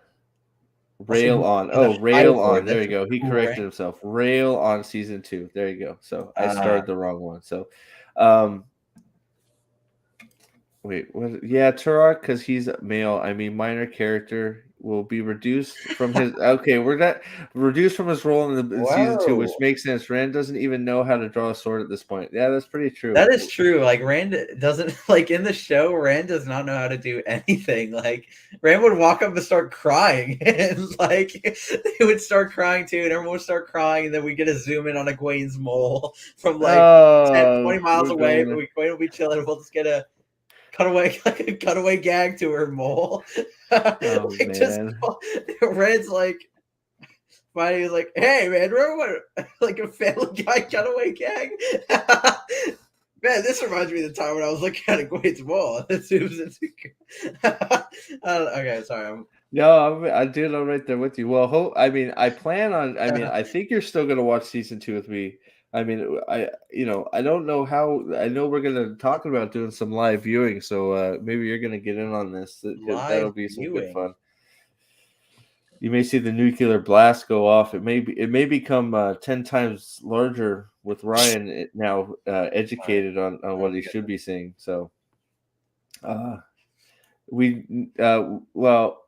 rail on. and the Oh, rail High Lord. on. There That's you a go. He cool corrected rank. himself. Rail on season 2. There you go. So I Uh, started the wrong one. So, um, wait, what? Yeah, Turok, because he's male. I mean, minor character will be reduced from his. Okay, we're not reduced from his role in season 2, which Whoa. makes sense. Rand doesn't even know how to draw a sword at this point. Yeah, that's pretty true. That is true. Like Rand doesn't like in the show. Rand does not know how to do anything. Like Rand would walk up and start crying, and like he would start crying too, and everyone would start crying, and then we get a zoom in on Egwene's mole from like 10, Oh, 20 miles we're away. going But there. Egwene will be chilling. We'll just get a cutaway, like a cutaway gag to her mole. Oh Like just man. Rand's like. Finally, was like, "Hey, man, remember what like a Family Guy cutaway gag?" Man, this reminds me of the time when I was looking at a Quaid's wall. Okay, sorry. No, I did. I'm right there with you. Well, I mean, I plan on. I mean, I think you're still gonna watch season 2 with me. I mean, I don't know how. I know we're gonna talk about doing some live viewing, so maybe you're gonna get in on this. That'll Live be some good viewing. fun. You may see the nuclear blast go off. It may become 10 times larger with Ryan now Fine. educated on what I'm he good. should be seeing. So, uh, well,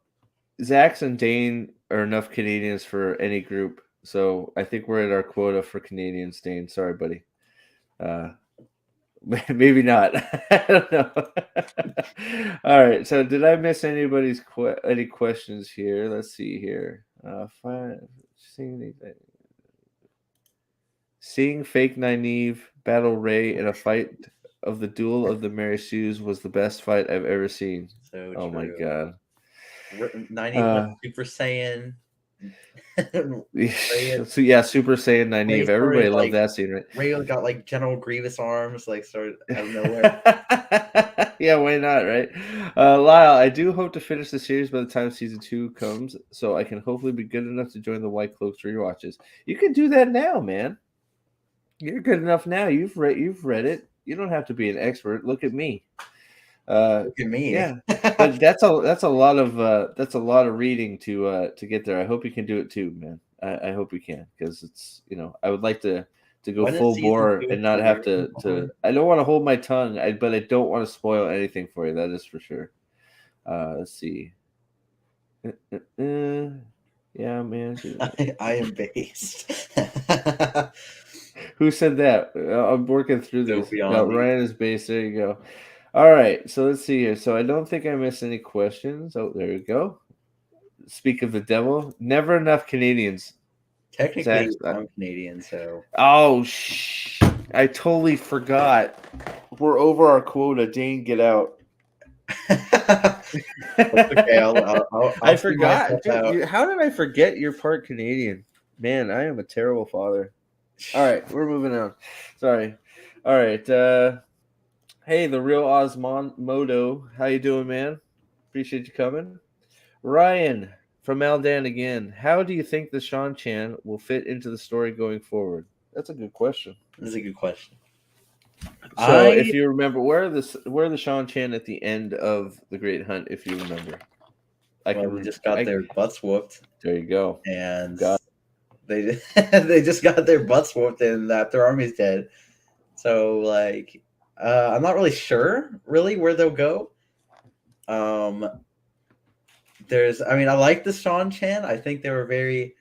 Zax and Dane are enough Canadians for any group. So I think we're at our quota for Canadians, Dane. Sorry, buddy. Uh, maybe not. I don't know. All right. So did I miss any questions here? Let's see here. Five. Seeing fake Nynaeve battle Ray in a fight of the Duel of the Mary Sues was the best fight I've ever seen. So Oh my true. god. 90 went Uh, Super Saiyan. Ray, so yeah, Super Saiyan Ray Nynaeve. started Everybody loved like that scene, right? Ray got like General Grievous arms, like started out of nowhere. Yeah, why not, right? Lyle, I do hope to finish the series by the time season 2 comes, so I can hopefully be good enough to join the White Cloaks rewatches. You can do that now, man. You're good enough now. You've read it. You don't have to be an expert. Look at me. Look at me. Yeah, but that's a lot of reading to get there. I hope you can do it too, man. I hope you can because it's I would like to go When is full season bore 2 and not have premiering to. on? I don't want to hold my tongue, but I don't want to spoil anything for you. That is for sure. Let's see. Yeah, man. I am based. Who said that? I'm working through these. Sophie No, on these. Ryan is based. There you go. All right, so let's see here. So I don't think I missed any questions. Oh, there we go. Speak of the devil. Never enough Canadians. Zach. Technically, I'm Canadian, so Oh, I totally forgot. We're over our quota. Dane, get out. that's okay. I I'll see forgot, myself dude. out. How did I forget you're part Canadian? Man, I am a terrible father. All right, we're moving on. Sorry. All right. Hey, the real Osmodo. How you doing, man? Appreciate you coming. Ryan from Aldan again. How do you think the Sean Chan will fit into the story going forward? That's a good question. This is a good question. So, if I you remember, where the Sean Chan at the end of the Great Hunt? If you remember, I well, they can. just got their butts whooped, There you go. and Got. they just got their butts whooped, and that their army's dead. So like, I'm not really sure really where they'll go. Um, I mean, I like the Sean Chan. I think they were very,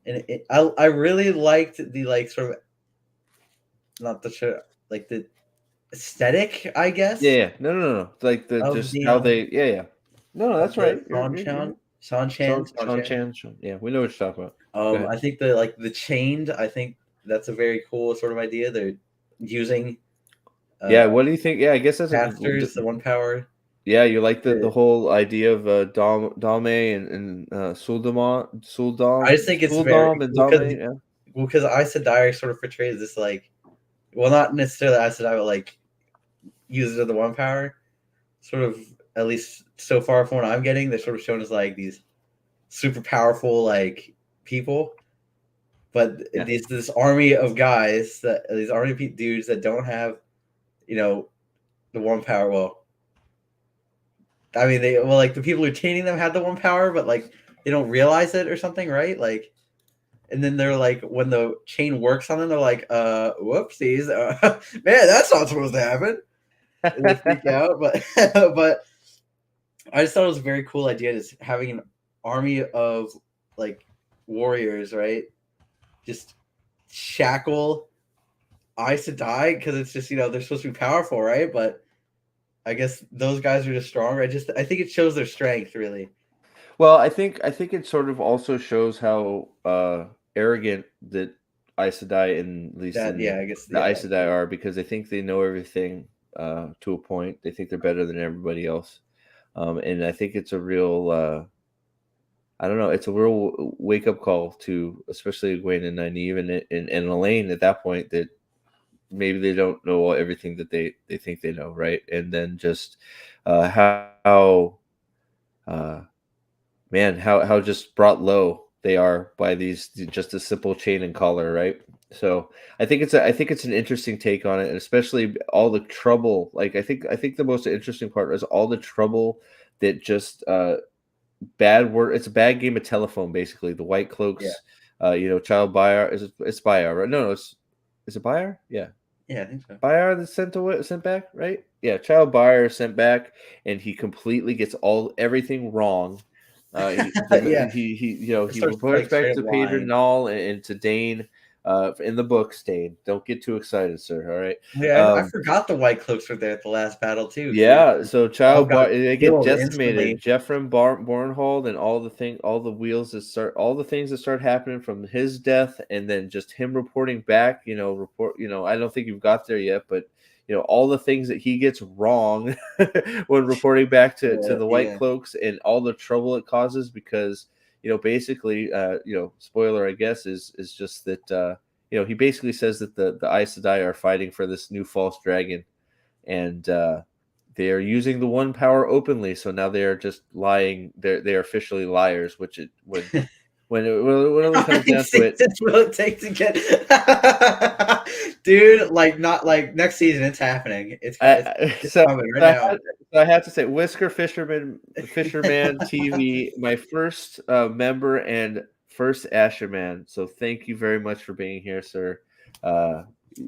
and I really liked the like sort of not the like the aesthetic, I Yeah, guess, yeah. No, no, no, no. Like the of just how they. Yeah, yeah. No, no, that's right. Sean You're Chan, right. Sean Chan. Chan. Yeah, we know what you're talking about. Go ahead. I think the like the chained. I think that's a very cool sort of idea. They're using uh Yeah, what do you think? Yeah, I guess that's a good. casters, the one power. Yeah, you like the to- whole idea of Dalme and I just think it's very Suldam and cool because Dalme. Yeah, Aes Sedai sort of portrays this like, well, not necessarily Aes Sedai, but like users of the one power. Sort of, at least so far from what I'm getting, they're sort of shown as like these super powerful like people, but yeah. this army of guys that these army dudes that don't have, you know, the one power. Well, I mean, like the people who are chaining them had the one power, but like they don't realize it or something, right? Like, and then they're like, when the chain works on them, they're like, whoopsies, man, that's not supposed to happen. And they freak out, but but I just thought it was a very cool idea, just having an army of like warriors, right? Just shackle Aes Sedai because it's just, they're supposed to be powerful, right? But I guess those guys are just stronger. I think it shows their strength, really. Well, I think it sort of also shows how arrogant that Aes Sedai, in at least That in yeah, I guess the yeah, Aes that Sedai, too. are because they think they know everything to a point. They think they're better than everybody else, and I think it's a real. I don't know. It's a real wake up call to, especially Egwene and Nynaeve and Elaine at that point, that maybe they don't know everything that they think they know, right? And then just how uh, man, how just brought low they are by these just a simple chain and collar, right? So I think it's an interesting take on it, and especially all the trouble. Like I think the most interesting part is all the trouble that just bad word. It's a bad game of telephone, basically. The White Yeah, Cloaks, Child Bayar. It's Bayar, right? No, no, is it Bayar? Yeah, yeah, I think so. Bayar that's sent back, right? Yeah, Child Bayar is sent back, and he completely gets everything wrong. Yeah, it He starts reports like back straight up to Pedro lying. Null and to Dane, in the books. Dane, don't get too excited, sir. All right. Yeah, I Um, forgot the White Cloaks were there at the last battle too, because they yeah, so all child got bar they get killed decimated. instantly. Jeffrem Bornhold and all the wheels that start, all the things that start happening from his death, and then just him reporting back. I don't think you've got there yet, but all the things that he gets wrong when reporting back to the White Yeah, Cloaks, and all the trouble it causes because basically, spoiler, I guess, is just that he basically says that the Aes Sedai are fighting for this new false dragon, and they are using the one power openly. So now they are just lying. They are officially liars. Which when it really comes down to it, That's what it takes to get, dude. Like not like next season, it's happening. It's so coming right I now. had, I have to say, Whisker Fisherman TV, my first member and first Asherman. So thank you very much for being here, sir. Uh,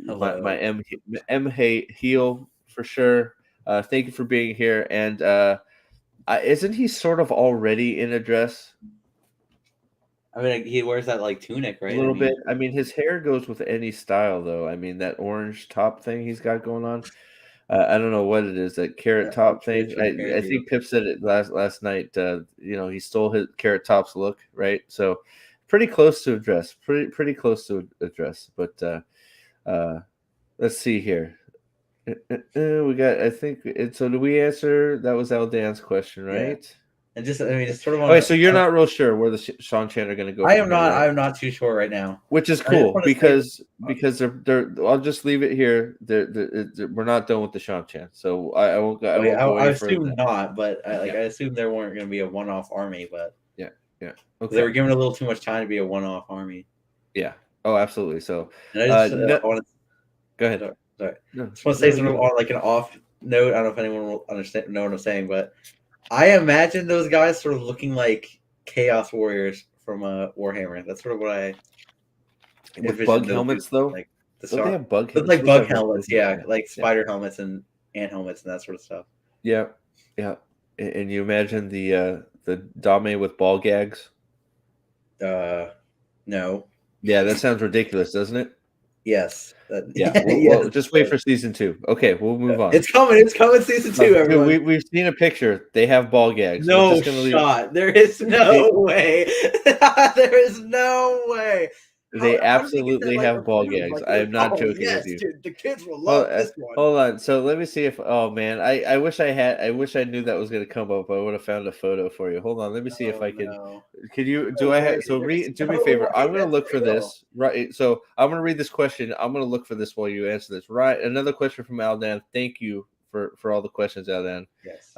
my Hello. M heel for sure. Thank you for being here. And isn't he sort of already in a dress I mean, like, he wears that like tunic, a right? I little bit? mean, I mean, his hair goes with any style, though. I mean, that orange top thing he's got going on. I don't know what it is, that carrot I'm top sure thing. it's your I hairdo. think Pip said it last night. He stole his carrot top's look, right? So pretty close to a dress, pretty close to a dress. But uh, let's see here. We got. I think it. So did we answer? That was Aldan's question, Yeah, right? and just I mean, just sort of on. Okay, so you're not real sure where the Sean Chan are going to go I from am here, not. right? I'm not too sure right now. Which is I just cool want to say, because they're. I'll just leave it here. We're not done with the Sean Chan, so I oh yeah, won't go I any further than assume that. not, but Yeah, I assume there weren't going to be a one-off army, but yeah, yeah. they Okay, were given a little too much time to be a one-off army. yeah. Oh, absolutely. So, And I just no, want to go ahead. sorry, sorry. No, Just want to say no, sort go of ahead. on like an off note. I don't know if anyone will understand know what I'm saying, but I imagine those guys sort of looking like Chaos Warriors from Warhammer. That's sort of what I With envision bug those dudes helmets, though, like. The don't they shot have bug look helmets? like Supposed to bug have like bug helmets, helmets. yeah, Yeah, like yeah, spider helmets and ant helmets and that sort of stuff. yeah, yeah. And you imagine the Dame with ball gags. Uh, no, Yeah, that sounds ridiculous, doesn't it? yes, Yeah. yes, Well, just wait for season two. Okay, we'll move on. it's coming. It's coming, season two, Dude, everyone. we've seen a picture. They have ball gags. We're No just gonna leave. shot. There is They no way. There is no way. they How did they get that absolutely like have ball approved? gags. Like I they're like, am not oh joking with yes, you. dude, the kids will Oh, love this one. hold on. So let me see if. Oh man, I wish I had. I wish I knew that was gonna come up. I would have found a photo for you. Hold on. Let me see if Oh I can. no, Can you? Do no I way. have? So There's do me a no favor. way I'm gonna that's look for real. this. Right. So I'm gonna read this question. I'm gonna look for this while you answer this. Right. Another question from Aldan. Thank you for all the questions, Aldan. Yes.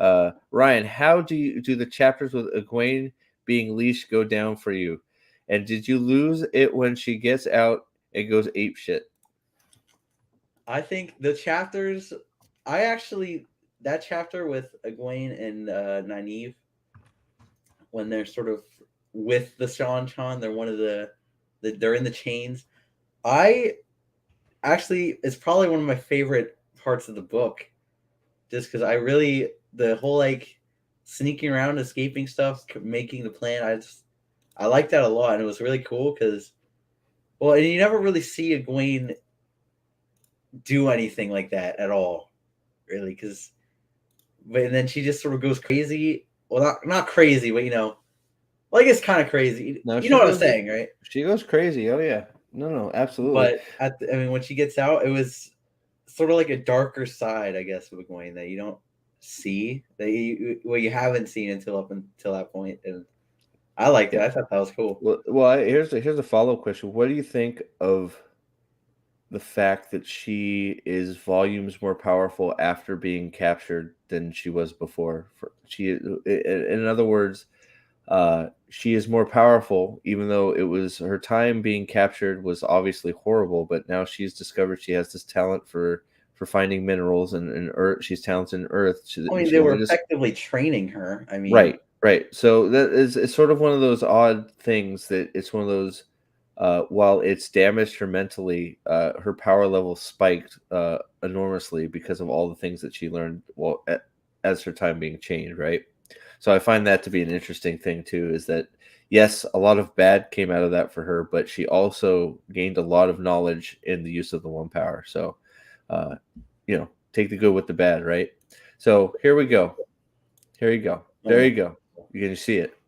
Ryan, how do the chapters with Egwene being leashed go down for you? And did you lose it when she gets out and goes ape shit? I think the chapters. I actually that chapter with Egwene and Nynaeve when they're sort of with the Sean Chan, they're one of they're in the chains. I actually it's probably one of my favorite parts of the book, just because I really the whole like sneaking around, escaping stuff, making the plan. I like that a lot, and it was really cool because well, and you never really see Egwene do anything like that at all, really, because but and then she just sort of goes crazy. Well, not crazy, but well, I guess kind of crazy. No, You know what I'm saying, right? she goes crazy. Oh yeah. No, absolutely. But I mean, when she gets out, it was sort of like a darker side, I guess, of Egwene that you don't see well, you haven't seen until that point, and I liked it. Yeah. I thought that was cool. Here's a follow-up question. What do you think of the fact that she is volumes more powerful after being captured than she was before? In other words, she is more powerful, even though it was her time being captured was obviously horrible. But now she's discovered she has this talent for finding minerals and earth. She's talented in earth. I mean, She they were only just effectively training her. I mean, right, right. So that is it's sort of one of those odd things that it's one of those. While it's damaged her mentally, her power level spiked enormously because of all the things that she learned. As her time being changed, right? So I find that to be an interesting thing too. Is that yes, a lot of bad came out of that for her, but she also gained a lot of knowledge in the use of the one power. So, uh, take the good with the bad, right? So here we go. Here you go. There oh, you go. Can you see it?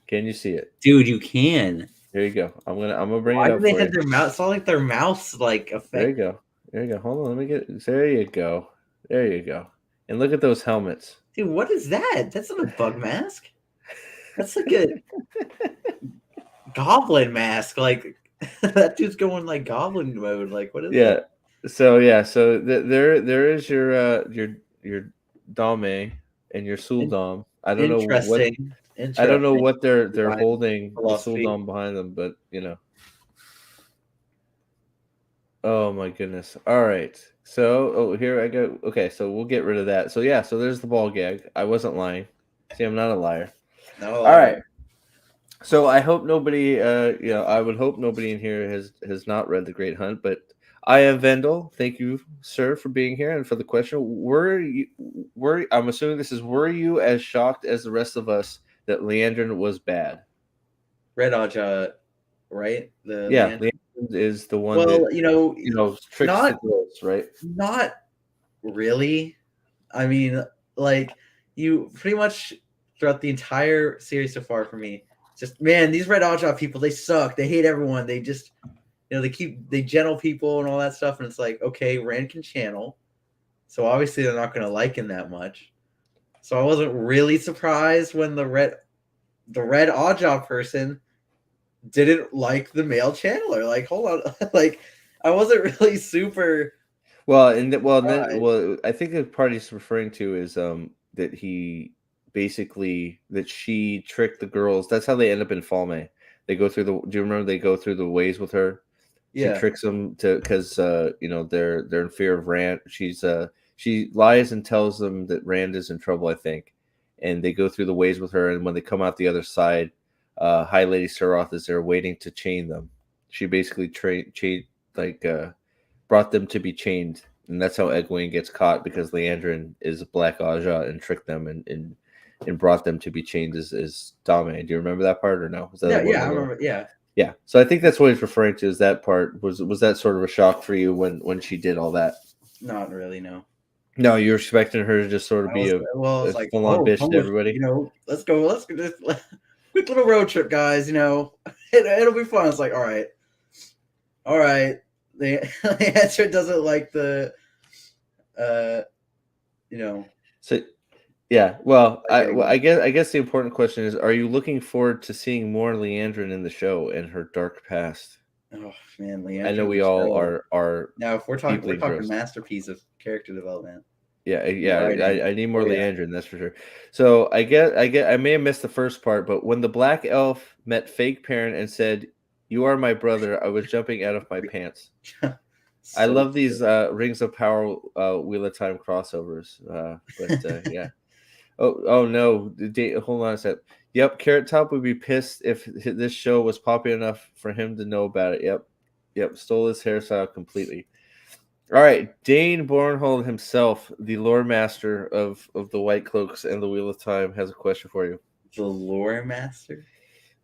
Can you see it? dude, you can. There you go. I'm gonna bring it Why do up they for have you. their mouth? It's not like their mouths like There you affect. go. There you go. Hold on. Let me get. There you go. There you go. And look at those helmets. Dude, what is that? That's not a bug mask. That's like a goblin mask. Like that dude's going like goblin mode. Like, what is Yeah. that? So there is your Dame and your In- Suldam. Interesting. I don't know Interesting what they're design holding the philosophy. Suldam behind them, but Oh my goodness. All right. So, here I go. Okay, so we'll get rid of that. So yeah, so there's the ball gag. I wasn't lying. See, I'm not a liar. Not a All right. liar. So I hope nobody I would hope nobody in here has not read The Great Hunt, but I am Vendel. Thank you, sir, for being here and for the question. I'm assuming this is were you as shocked as the rest of us that Leandrin was bad? Red Aja, right? The Yeah, land. Leandrin is the one that Well, tricks the not girls, right? not really? I mean, like you pretty much throughout the entire series so far for me, just man, these Red Oddjob people, they suck. They hate everyone. They just they gentle people and all that stuff, and it's like, okay, Rand can channel, so obviously they're not gonna like him that much. So I wasn't really surprised when the Red Oddjob person didn't like the male channeler. Like, hold on, like I wasn't really super Well, and then surprised. I think the part he's referring to is that he basically that she tricked the girls. That's how they end up in Falme. They go through the. Do you remember they go through the ways with her? She Yeah, tricks them to because they're in fear of Rand. She lies and tells them that Rand is in trouble. I think, and they go through the ways with her. And when they come out the other side, High Lady Suroth is there waiting to chain them. She basically like brought them to be chained, and that's how Egwene gets caught because Leandrin is a Black Aja and tricked them and brought them to be chained as Dame. Do you remember that part or no? Was that yeah, one of yeah. I the remember. Yeah, yeah? So I think that's what he's referring to. Is that part was that sort of a shock for you when she did all that? not really. No. No, you're expecting her to just sort of I be was I a was like, full on oh, bitch come to with everybody. let's go, let's go, just quick little road trip, guys. It'll be fun. It's like, all right. The answer doesn't like the uh, you know, So yeah, well, like anyone. I guess the important question is: are you looking forward to seeing more Leandrin in the show and her dark past? Oh man, I Leandro know in we the all show. are Now, if we're deeply talking engrossed. masterpiece of character development Yeah, and yeah, writing. I need more Oh yeah, Leandrin, that's for sure. So I may have missed the first part, but when the black elf met fake parent and said, "You are my brother," I was jumping out of my pants. I so love these true. Rings of Power Wheel of Time crossovers. Yeah. Oh no! Hold on a sec. Yep, Carrot Top would be pissed if this show was popular enough for him to know about it. Yep, stole his hairstyle completely. All right, Dane Bornhold himself, the lore master of the White Cloaks and the Wheel of Time, has a question for you. The lore master.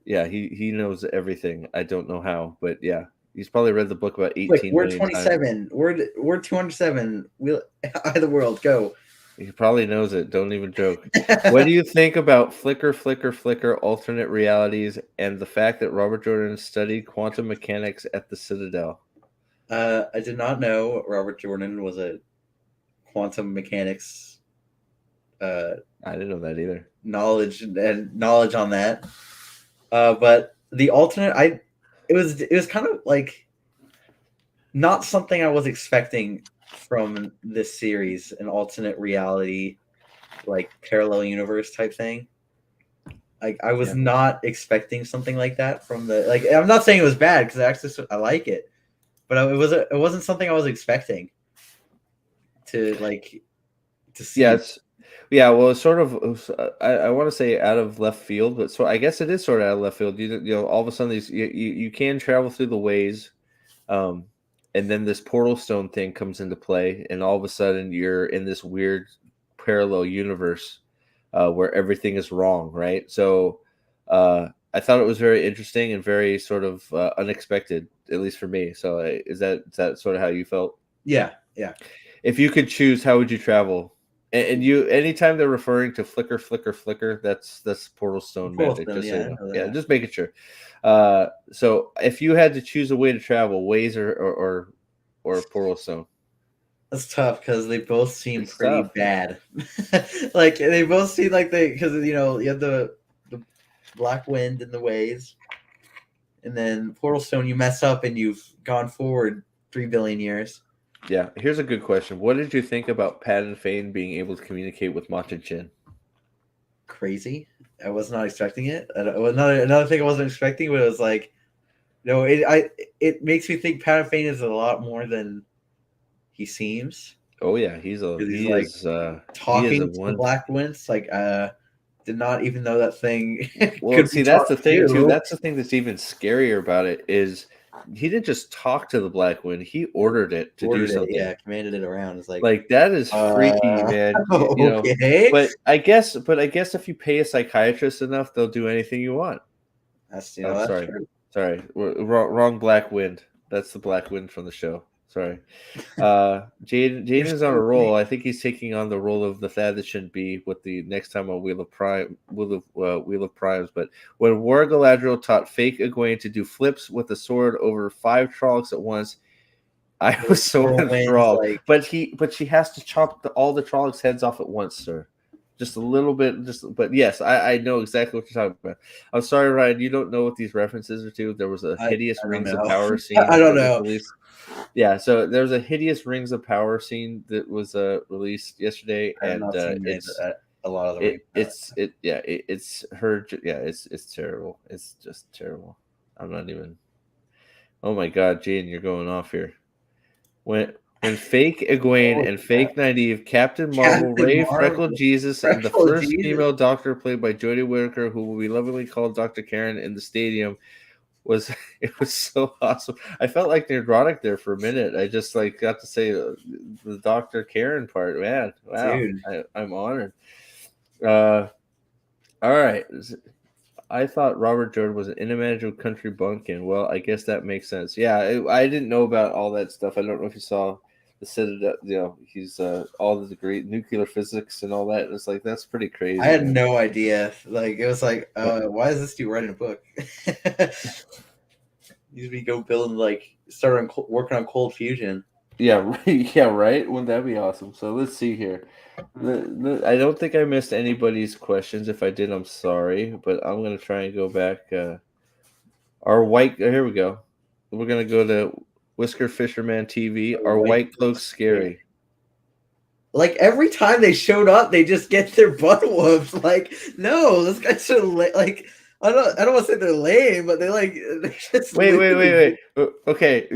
Yeah, he knows everything. I don't know how, but yeah, he's probably read the book about Quick, 18 word million times. 27. Word 207. We'll eye of the world. Go. He probably knows it. Don't even joke. What do you think about Flicker, Flicker, Flicker alternate realities and the fact that Robert Jordan studied quantum mechanics at the Citadel? I did not know Robert Jordan was a quantum mechanics uh, I didn't know that either. knowledge on that. But the alternate, it was kind of like not something I was expecting from this series, an alternate reality, like parallel universe type thing. Like I was Yeah. not expecting something like that from the like. I'm not saying it was bad because I like it, but it wasn't something I was expecting to like to see. Yes. Yeah, well, it's sort of. I want to say out of left field, but so I guess it is sort of out of left field. All of a sudden you can travel through the ways, um, and then this portal stone thing comes into play, and all of a sudden you're in this weird parallel universe where everything is wrong, right? So I thought it was very interesting and very sort of unexpected, at least for me. So is that sort of how you felt? Yeah, yeah. If you could choose, how would you travel? And you, anytime they're referring to flicker, flicker, flicker, that's Portal Stone magic. Portalstone, Just so yeah, you I know, know yeah, that. just making sure. So if you had to choose a way to travel, Waze or Portal Stone, That's tough because they both seem it's pretty tough. bad. Like they both seem like they because you have the black wind and the waves, and then Portalstone you mess up and you've gone forward 3 billion years. Yeah. Here's a good question. What did you think about Pat and Fane being able to communicate with Machin Chin? Crazy. I was not expecting it. Another thing I wasn't expecting, but it was like no, it makes me think Patafane is a lot more than he seems Oh yeah, because he's like he is a talking to the one. black winds. Like did not even know that thing Well, could be see, that's the talked thing too. to. That's the thing that's even scarier about it is he didn't just talk to the Black Wind; he ordered it to do Ordered it, something. yeah, commanded it around. It's like, Like that is freaky, man. okay. But I guess if you pay a psychiatrist enough, they'll do anything you want. That's Oh, that's sorry, true. sorry, wrong Black Wind. That's the Black Wind from the show. Sorry. Jaden You're is on a so roll. lame. I think he's taking on the role of the Thad that shouldn't be with the next time on Wheel of Primes. But when War Galadriel taught fake Egwene to do flips with a sword over 5 Trollocs at once, I Those was so whirlwinds, enthralled. like, But she has to chop all the Trollocs' heads off at once, sir. Just a little bit, but yes, I know exactly what you're talking about. I'm sorry, Ryan, you don't know what these references are to. There was a I, hideous I don't Rings of know. Power I scene don't that was know. released. Yeah, so there's a hideous Rings of Power scene that was released yesterday, I have and not seen a lot of the ring. it's terrible. It's just terrible. I'm not even. Oh my God, Jaden, you're going off here. When when fake Egwene Oh, and yeah. fake Nynaeve, Captain Marvel, Captain Ray, Freckled Marvel, Jesus, and the Freckle first Jesus. female Doctor played by Jodie Whittaker, who will be lovingly called Dr. Karen in the stadium, was it was so awesome. I felt like neurotic there for a minute. I just like got to say the Dr. Karen part. Man, wow, Dude, I'm honored. Uh, all right. I thought Robert Jordan was an inimitable country bumpkin. Well, I guess that makes sense. Yeah, I didn't know about all that stuff. I don't know if you saw the Citadel. He's all the degree nuclear physics and all that. It's like that's pretty I crazy, had man. no idea. Like, it was like, why is this dude writing a book? Usually go building, like, start on working on cold fusion. Yeah, yeah, right. Wouldn't that be awesome? So let's see here. I don't think I missed anybody's questions. If I did, I'm sorry, but I'm gonna try and go back. Our white. Here we go. We're gonna go to Whisker Fisherman TV. The Are white white looks cloaks scary. scary? Like, every time they showed up, they just get their butt whooped. Like, no, those guys are like, I don't want to say they're lame, but they just Wait, wait, wait, lose. wait. Okay,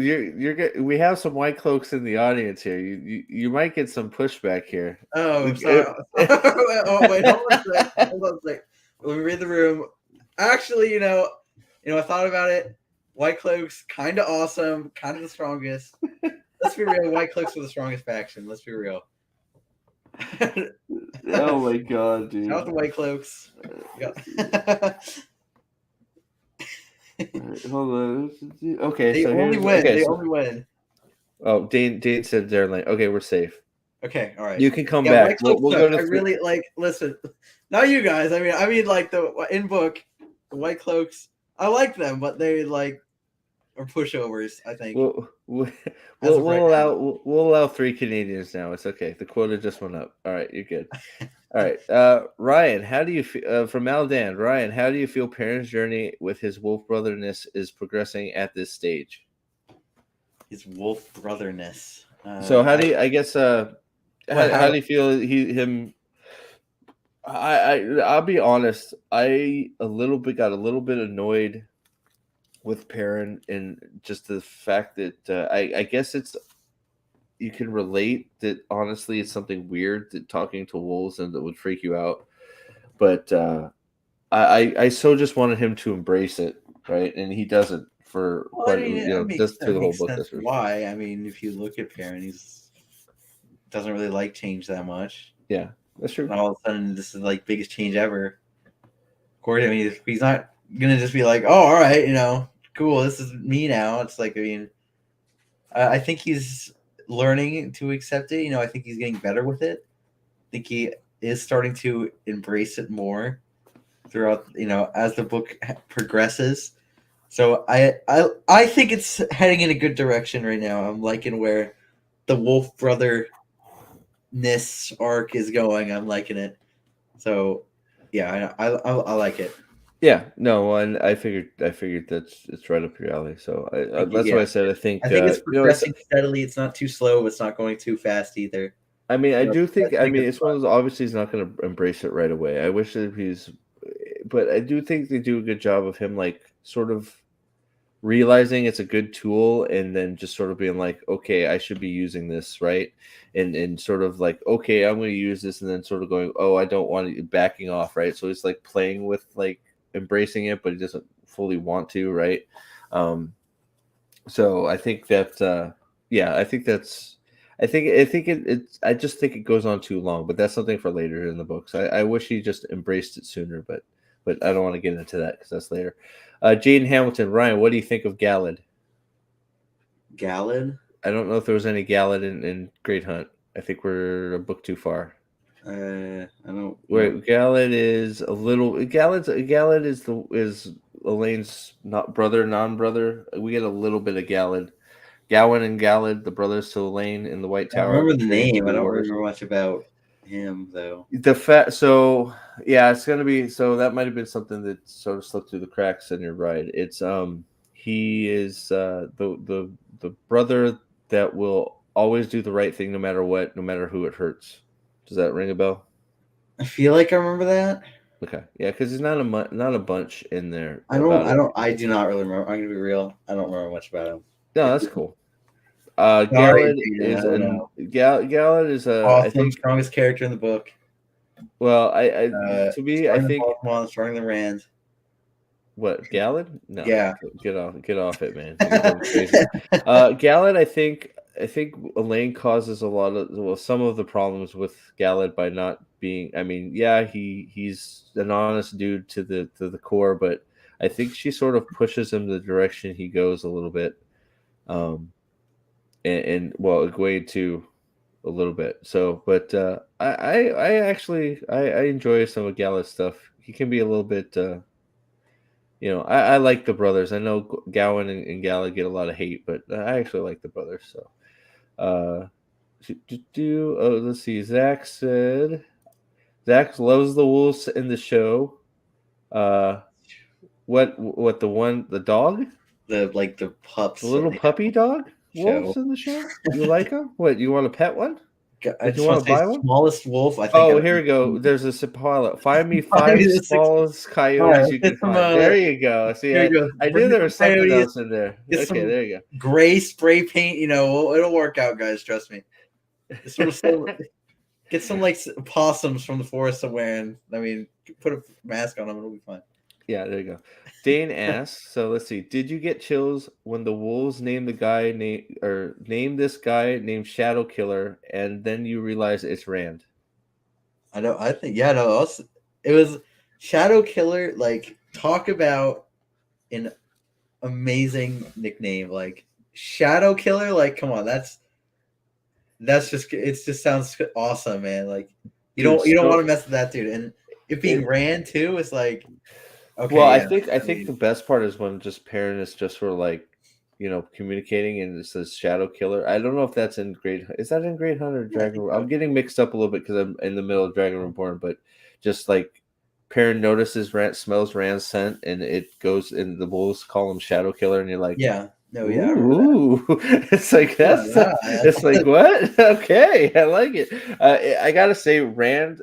we have some white cloaks in the audience here. You might get some pushback here. Oh, Like, sorry. Oh, wait, hold on a sec. Hold on a sec. Let me read the room. Actually, I thought about it. White Cloaks, kind of awesome, kind of the strongest. Let's be real. White Cloaks are the strongest faction. Let's be real. Shout oh my god, out dude. the White Cloaks. Yeah. Hold on. Okay, They so only here's win. okay. They So only win. Dane said they're like okay, we're safe. Okay, all right. You can come Yeah, back. White We'll Cloaks we'll suck. go to I three. really like. Listen, not you guys. I mean, like the in book, the White Cloaks. I like them, but they like are pushovers. I think We'll as of right now. we'll allow 3 Canadians now. It's okay. The quota just went up. All right, you're good. All right, Ryan, how do you feel from Aldan? Ryan, how do you feel Perrin's journey with his wolf brotherness is progressing at this stage? His wolf brotherness. So how I do you? I guess what how how do you feel him? I'll be honest. I a little bit got a little bit annoyed with Perrin and just the fact that I guess it's you can relate that honestly it's something weird that talking to wolves and that would freak you out, but I so just wanted him to embrace it, right? And he doesn't for well, I quite mean, just through that the whole makes book. sense. That's for sure. Why? I mean, if you look at Perrin, he's doesn't really like change that much, Yeah, that's true. and all of a sudden, this is like biggest change ever. Of course, I mean, he's not gonna just be like, "Oh, all right, cool, this is me now." It's like, I mean, I think he's learning to accept it. I think he's getting better with it. I think he is starting to embrace it more throughout, as the book progresses. So I think it's heading in a good direction right now. I'm liking where the Wolf Brother ness arc is going. I'm liking it. So yeah, I like it. Yeah, no, and I figured that's it's right up your alley. So that's Yeah, what I said. I I think think it's it's. progressing steadily. It's not too slow. It's not going too fast either. I mean, I do I think. I think mean, it's it's one of those. Obviously, he's not going to embrace it right away. I wish that he's, but I do think they do a good job of him, like sort of realizing it's a good tool and then just sort of being like okay I should be using this right and sort of like okay I'm going to use this and then sort of going oh I don't want it backing off right so he's like playing with like embracing it but he doesn't fully want to right um so I think that yeah I think that's I think it's I just think it goes on too long but that's something for later in the books I wish he just embraced it sooner but I don't want to get into that because that's later. Jaden Hamilton, Ryan, what do you think of Gallad? Gallon. I don't know if there was any Gallad in Great Hunt. I think we're a book too far. I don't know. Wait, Gallad is a little. Gallad is Elaine's not brother, non-brother. We get a little bit of Gallad. Gawain and Gallad, the brothers to Elaine in the White I Tower, remember the trading name. I two don't wars. remember much about him though. The fact, so yeah, it's gonna be so that might have been something that sort of slipped through the cracks in your ride. It's he is the brother that will always do the right thing no matter what, no matter who it hurts. Does that ring a bell? I feel like I remember that. Okay, yeah, because there's not a bunch in there I don't. about I it. don't. I do not really remember. I'm gonna be real. I don't remember much about him. No, It, that's cool. sorry, Gallad Jaden. I is don't an know. Gallad is I Awesome, think. strongest character in the book. Well, I to me I Stronger than think Baltimore, stronger than Rand. what Gallad? No, Yeah. get off it, man. You're going crazy. Gallad, I think Elaine causes a lot of some of the problems with Gallad by not being. I mean, yeah, he's an honest dude to the core, but I think she sort of pushes him the direction he goes a little bit. Um, and well, Egwene too, a little bit. So, but I actually I enjoy some of Gallad's stuff. He can be a little bit. I like the brothers. I know Gowan and Gala get a lot of hate, but I actually like the brothers. So, uh, let's see. Zach loves the wolves in the show. Uh, what the dog, The the pups that little they have puppy dog show. wolves in the show? You like them? What you want a pet one? I Did you just want want to to say buy one? smallest wolf. I think Oh, I've here we go. There's a pilot. Find me I five mean, it's like, smallest all right, coyotes let's you get can some. find. There you go. See, Here we go. I Bring knew me there some was something coyotes. else in there. Get Okay, some there you go. gray spray paint. It'll work out, guys. Trust me. It's sort of get some like possums from the forest somewhere, and I mean, put a mask on them. It'll be fine. Yeah, there you go. Dane asks, so let's see. Did you get chills when the wolves named the guy named this guy named Shadow Killer, and then you realize it's Rand? I know. I think yeah. No, it was Shadow Killer. Like talk about an amazing nickname. Like Shadow Killer. Like come on, that's just it. Just sounds awesome, man. Like Dude, you don't want so to mess with that dude. And it being it, Rand too is like well, okay, yeah. I I think mean, the best part is when just Perrin is just sort of like, communicating and it says Shadow Killer. I don't know if that's in Great. Is that in Great Hunt or yeah, I Dragon? think I'm so. getting mixed up a little bit because I'm in the middle of Dragon Reborn. But just like Perrin notices Rand smells Rand's scent and it goes and the wolves call him Shadow Killer and you're like, Yeah. No, yeah, I remember that. ooh, it's like Yeah, it's like what? Okay, I like it. I gotta say, Rand.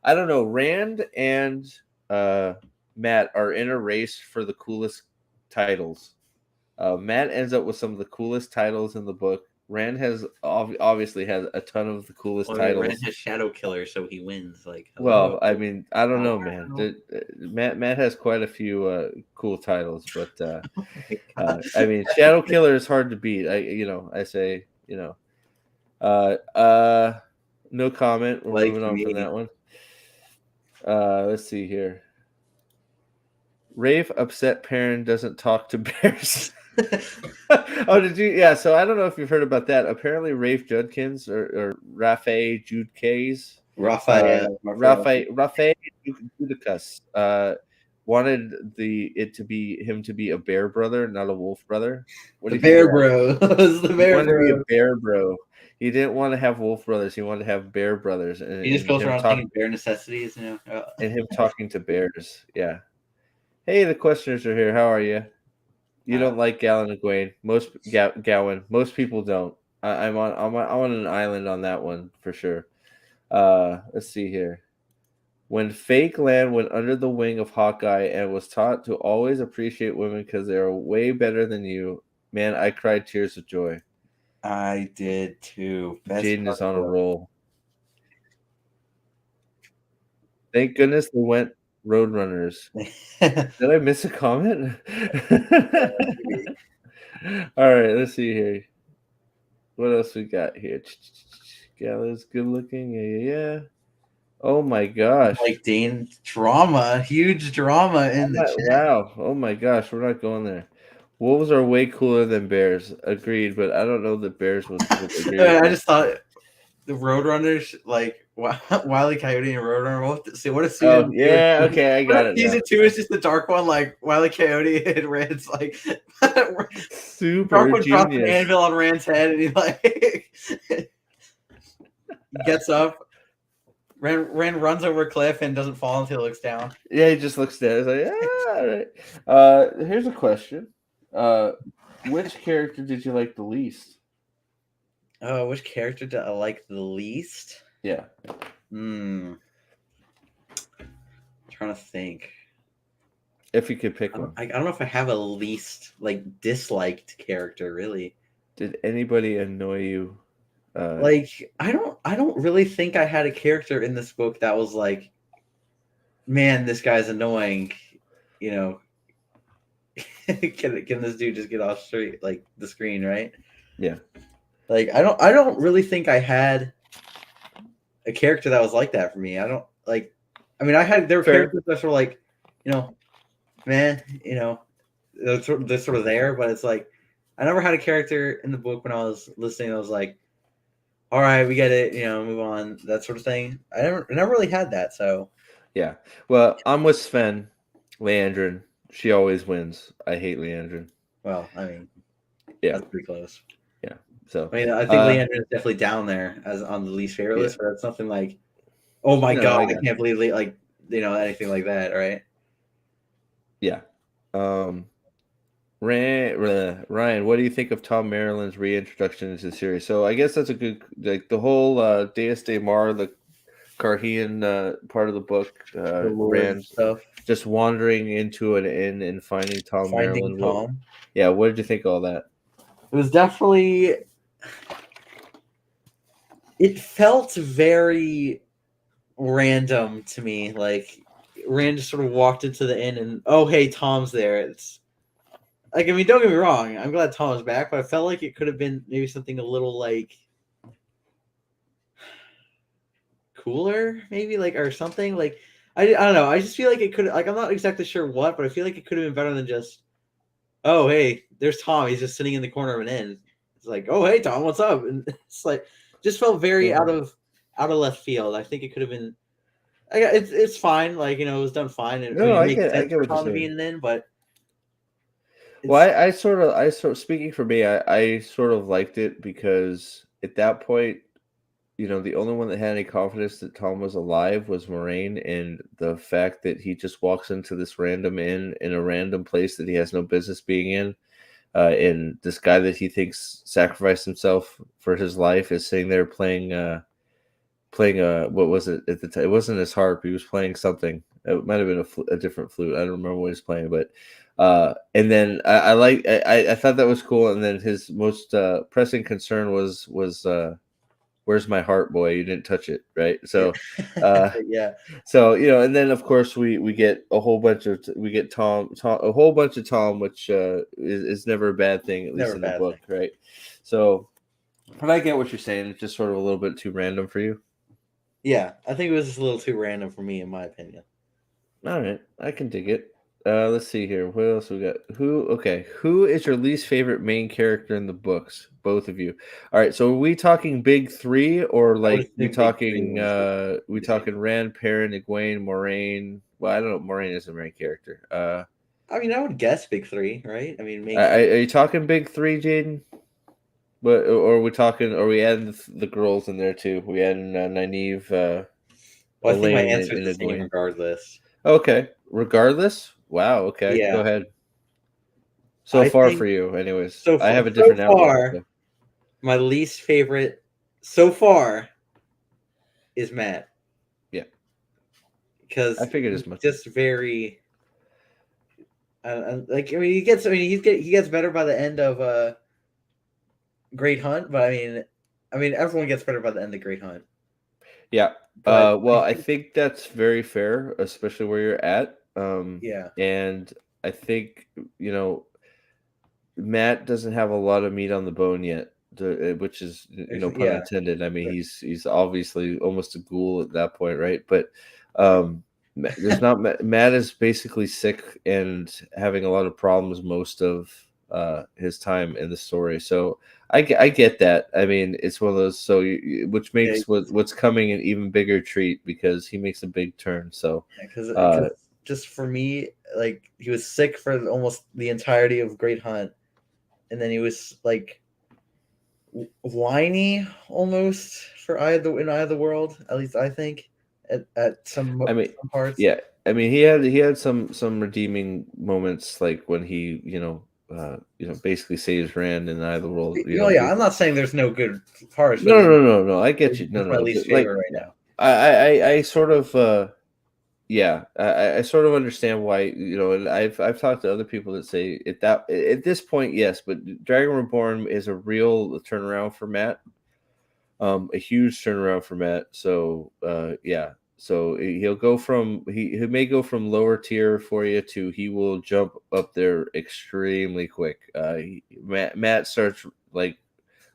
I don't know, Rand and uh, Matt are in a race for the coolest titles. Matt ends up with some of the coolest titles in the book. Rand has obviously has a ton of the coolest well, I mean, Rand titles. has Shadow Killer, so he wins. Like, hello. Well, I mean, I don't Oh, know, man. wow. Matt has quite a few cool titles, but Oh my god. I mean, Shadow Killer is hard to beat. I say, uh, uh, no comment. We're Like moving on from me. that one. Let's see here. Rafe upset parent doesn't talk to bears. Oh, did you? Yeah. So I don't know if you've heard about that. Apparently, Rafe Judkins or Rafe Judkes, Rafe Judicus, wanted it to be him to be a bear brother, not a wolf brother. What The do you think of bear that? bro. It's the He bear wanted to be a bro. bear bro. He didn't want to have wolf brothers. He wanted to have bear brothers, He just goes around singing bare necessities, and him talking to bears. Yeah. Hey, the questioners are here. How are you? You Uh, don't like Gallon and Egwene. Gowan. Most people don't. I'm on an island on that one for sure. Let's see here. When Fake Land went under the wing of Hawkeye and was taught to always appreciate women because they are way better than you, man, I cried tears of joy. I did too. Best Jaden part is of on a the roll. Thank goodness they went Roadrunners. book. Did I miss a comment? All right, let's see here. What else we got here? Gala's good looking. Yeah. Oh my gosh. Like Dane drama, huge drama in the chat. Wow. Oh my gosh. We're not going there. wolves are way cooler than bears. Agreed, but I don't know that bears would agree with I that. just thought the Roadrunners, like Wile E. Coyote and Roadrunner. What if Oh season two? yeah, okay, I What got if it now. season two is just the dark one, like Wile E. Coyote and Rand's like dark Super one drops an genius. anvil on Rand's head, and he like he gets up. Rand runs over a cliff and doesn't fall until he looks down. Yeah, he just looks down. He's like, ah, all right. Here's a question. Which character did you like the least? Oh, which character did I like the least? Yeah. Trying to think. If you could pick one. I don't know if I have a least like disliked character really. Did anybody annoy you? Like I don't really think I had a character in this book that was like, man, this guy's annoying. You know, can this dude just get off straight like the screen, right? Yeah. Like I don't really think I had a character that was like that for me. I don't like. I mean, there were Fair. characters that were like, man, they're sort of there, but it's like I never had a character in the book when I was listening. I was like, all right, we get it, move on, that sort of thing. I never really had that. So Yeah. Well, I'm with Sven. Leandrin. She always wins. I hate Leandrin. well, I mean, Yeah. that's pretty close. Yeah. So I mean, I think Leandrin is definitely down there as on the least favorite list, but it's nothing like, oh my god, I can't believe like anything like that, right? Yeah. Ryan, what do you think of Tom Maryland's reintroduction into the series? So I guess that's a good, like the whole Deus de Mar, the Carhian part of the book, Rand stuff, just wandering into an inn and finding Tom Maryland. Tom. Yeah, what did you think of all that? It was definitely. It felt very random to me. Like Rand just sort of walked into the inn and, oh hey, Tom's there. It's like, I mean, don't get me wrong, I'm glad Tom's back, but I felt like it could have been maybe something a little like cooler, maybe like or something. Like I don't know. I just feel like it could like I'm not exactly sure what, but I feel like it could have been better than just, oh hey, there's Tom. He's just sitting in the corner of an inn. It's like, oh hey Tom, what's up? And it's like just felt very out of left field. I think it could have been. It's fine. Like it was done fine. And No, it I makes get sense for what you're Tom to be saying. in an inn, but. Well, I sort of speaking for me, I sort of liked it because at that point, the only one that had any confidence that Tom was alive was Moraine, and the fact that he just walks into this random inn in a random place that he has no business being in, and this guy that he thinks sacrificed himself for his life is sitting there playing what was it at the time? It wasn't his harp. He was playing something. It might have been a different flute. I don't remember what he's playing, but and then I thought that was cool. And then his most pressing concern was where's my heart, boy? You didn't touch it, right? So yeah. So and then of course we get a whole bunch of Tom, a whole bunch of Tom, which is never a bad thing, at least in the book, right? So, but I get what you're saying. It's just sort of a little bit too random for you. Yeah, I think it was just a little too random for me, in my opinion. All right, I can dig it. Let's see here. What else we got? Who is your least favorite main character in the books? Both of you. All right, so are we talking big three, or like we talking Rand, Perrin, Egwene, Moraine? Well, I don't know. Moraine is a main character. I mean, I would guess big three, right? I mean, are you talking big three, Jaden? But or are we talking? Are we adding the girls in there too? We adding Nynaeve, well, I think my answer and is the same Egwene. regardless. Okay, regardless. Wow. Okay, yeah. Go ahead. So far for you, anyways. So I have a different outlook. My least favorite so far is Matt. Yeah, because I figured as much. Just very, like I mean, he gets better by the end of Great Hunt, but I mean, everyone gets better by the end of Great Hunt. Yeah. Well, I think that's very fair, especially where you're at. Yeah. And I think Matt doesn't have a lot of meat on the bone yet, which is pun intended. I mean, he's obviously almost a ghoul at that point, right? But there's not Matt is basically sick and having a lot of problems most of his time in the story. So I get that. I mean, it's one of those, so which Yeah, makes what's coming an even bigger treat because he makes a big turn. So because uh, just for me, like he was sick for almost the entirety of Great Hunt, and then he was like whiny almost for Eye of the World. At least I think at I mean, some parts. yeah, I mean he had some redeeming moments like when he basically saves Rand and Eye of the World. Oh yeah, I'm not saying there's no good parts, but No, no, no, no. I get you. No, that's my no. least Like, favorite right yeah, now. I sort of, yeah, I sort of understand why, and I've talked to other people that say at this point, yes, but Dragon Reborn is a real turnaround for Matt, a huge turnaround for Matt. So, yeah, so he'll go from he may go from lower tier for you to he will jump up there extremely quick. Matt starts like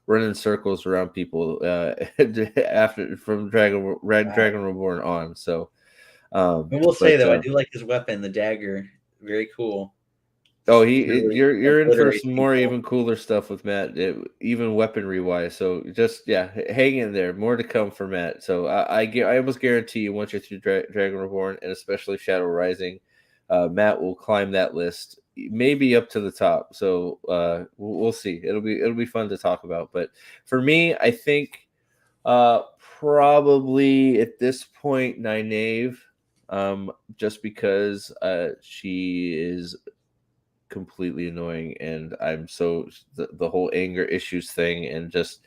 running circles around people after from Wow. Dragon Reborn on. So, I will say but though, I do like his weapon, the dagger. Very cool. oh, Really you're in for obliterates some more people. even cooler stuff with Matt, even weaponry wise. So just yeah, hang in there. More to come for Matt. So I almost guarantee you once you're through Dragon Reborn and especially Shadow Rising, Matt will climb that list, maybe up to the top. So we'll see. It'll be fun to talk about. But for me, I think probably at this point, Nynaeve, just because she is completely annoying and I'm so the whole anger issues thing and just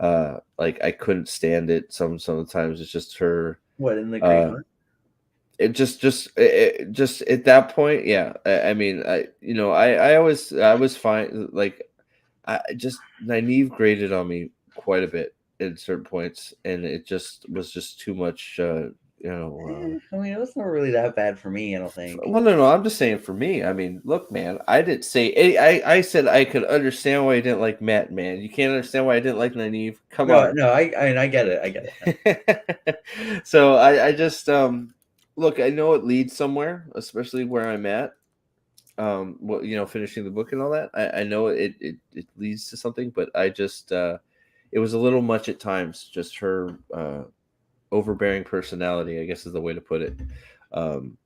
like I couldn't stand it sometimes it's just her What in the Great uh Hunt? it just at that point yeah I mean I was fine like I just Nynaeve graded on me quite a bit at certain points and it just was just too much I mean, it was not really that bad for me. I don't think. well, no, no. I'm just saying for me. I mean, look, man. I didn't say. I said I could understand why you didn't like Matt. Man, you can't understand why I didn't like Nynaeve. Come No, on. no, I mean, I get it. I get it. So I just look. I know it leads somewhere, especially where I'm at. What finishing the book and all that. I know it leads to something, but I just it was a little much at times. Just her overbearing personality, I guess, is the way to put it. Um,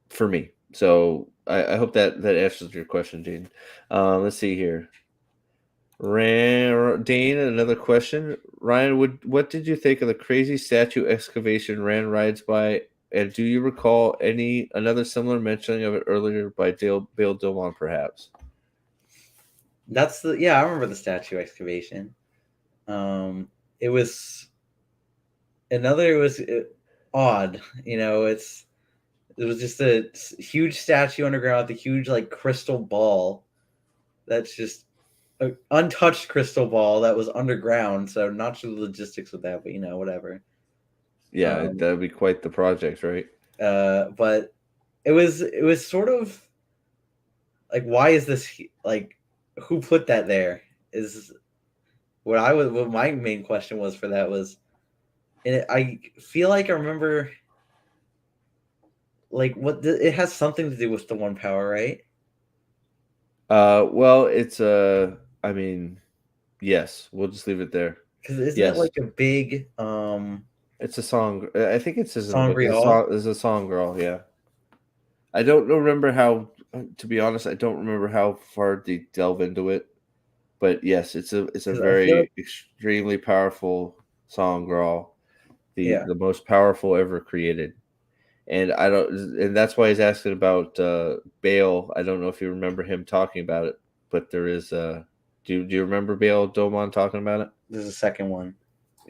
for me. So I hope that answers your question, Dean. Let's see here. Dane, another question. Ryan, what did you think of the crazy statue excavation Rand rides by? And do you recall another similar mentioning of it earlier by Bale Dilmon, perhaps? That's the yeah. I remember the statue excavation. It was another. It was odd. It was just a huge statue underground with a huge like crystal ball. That's just an untouched crystal ball that was underground. So not sure the logistics of that, but whatever. Yeah, Um, that would be quite the project, right? but it was sort of like why is this like who put that there is what my main question was for that was and I feel like I remember like it has something to do with the one power, right? Well, it's I mean, yes, we'll just leave it there. Because isn't it Yes, like a big it's a song. I think it says in the book. Sangri Hall? It's a song, girl. Yeah. I don't remember how. To be honest, I don't remember how far they delve into it. But yes, it's a Because I feel like very extremely powerful song, girl. The yeah, the most powerful ever created. And I don't, and that's why he's asking about Bale. I don't know if you remember him talking about it, but there is. Do you remember Bale Domon talking about it? there's a second one.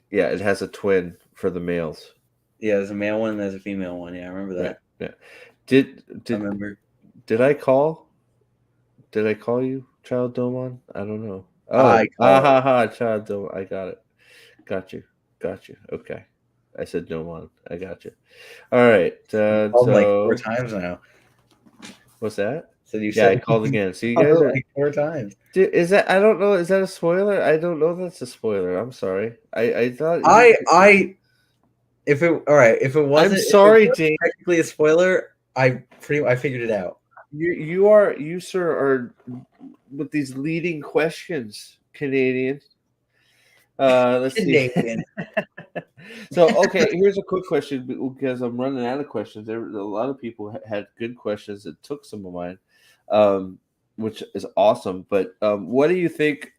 Yeah, it has a twin for the males. Yeah, there's a male one and there's a female one. Yeah, I remember Right. that. Yeah. Did I did remember. did I call? Did I call you Child Domon? I don't know. I Oh, ah call it. ha ha, Child Domon. I got it. Got you. Got you. Okay. I said Domon. I got you. All right. You called him like four So times now. what's that? So you Yeah, said I called again. So you called guys it are. like four times. Is that? I don't know. Is that a spoiler? I don't know. That's a spoiler. I'm sorry. I thought he. I if it all right I'm if it sorry, was Dane. technically a spoiler, I figured it out. You sir are with these leading questions, Canadian. Let's see. Canadian. So, okay, here's a quick question because I'm running out of questions. There, a lot of people had good questions that took some of mine, um, which is awesome. But what do you think?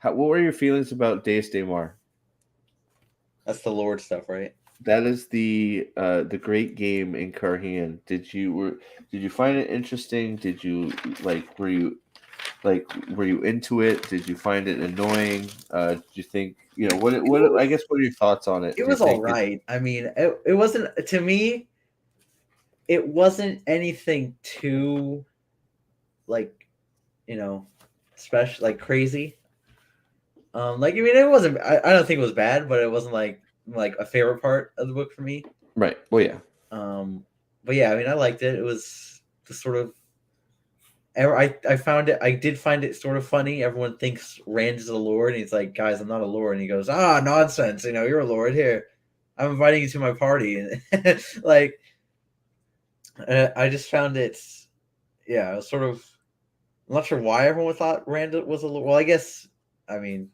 What were your feelings about Deus Daymar? That's the Lord stuff, right? That is the great game in Carhan. Did you find it interesting? Did you like were you into it? Did you find it annoying? Did you think It what I was guess what are your thoughts on it? it Do you was all think it right. I mean, it wasn't to me. It wasn't anything too like special, like crazy. Like I mean, it wasn't. I don't think it was bad, but it wasn't like a favorite part of the book for me. right? Well, yeah. Um, but yeah, I mean, I liked it. It was the sort of I found it. I did find it sort of funny. Everyone thinks Rand is a lord, and he's like, "Guys, I'm not a lord." And he goes, "Ah, nonsense! You're a lord. Here, I'm inviting you to my party." And like, I just found it. Yeah, it was sort of. I'm not sure why everyone thought Rand was a lord. Well, I guess. I mean,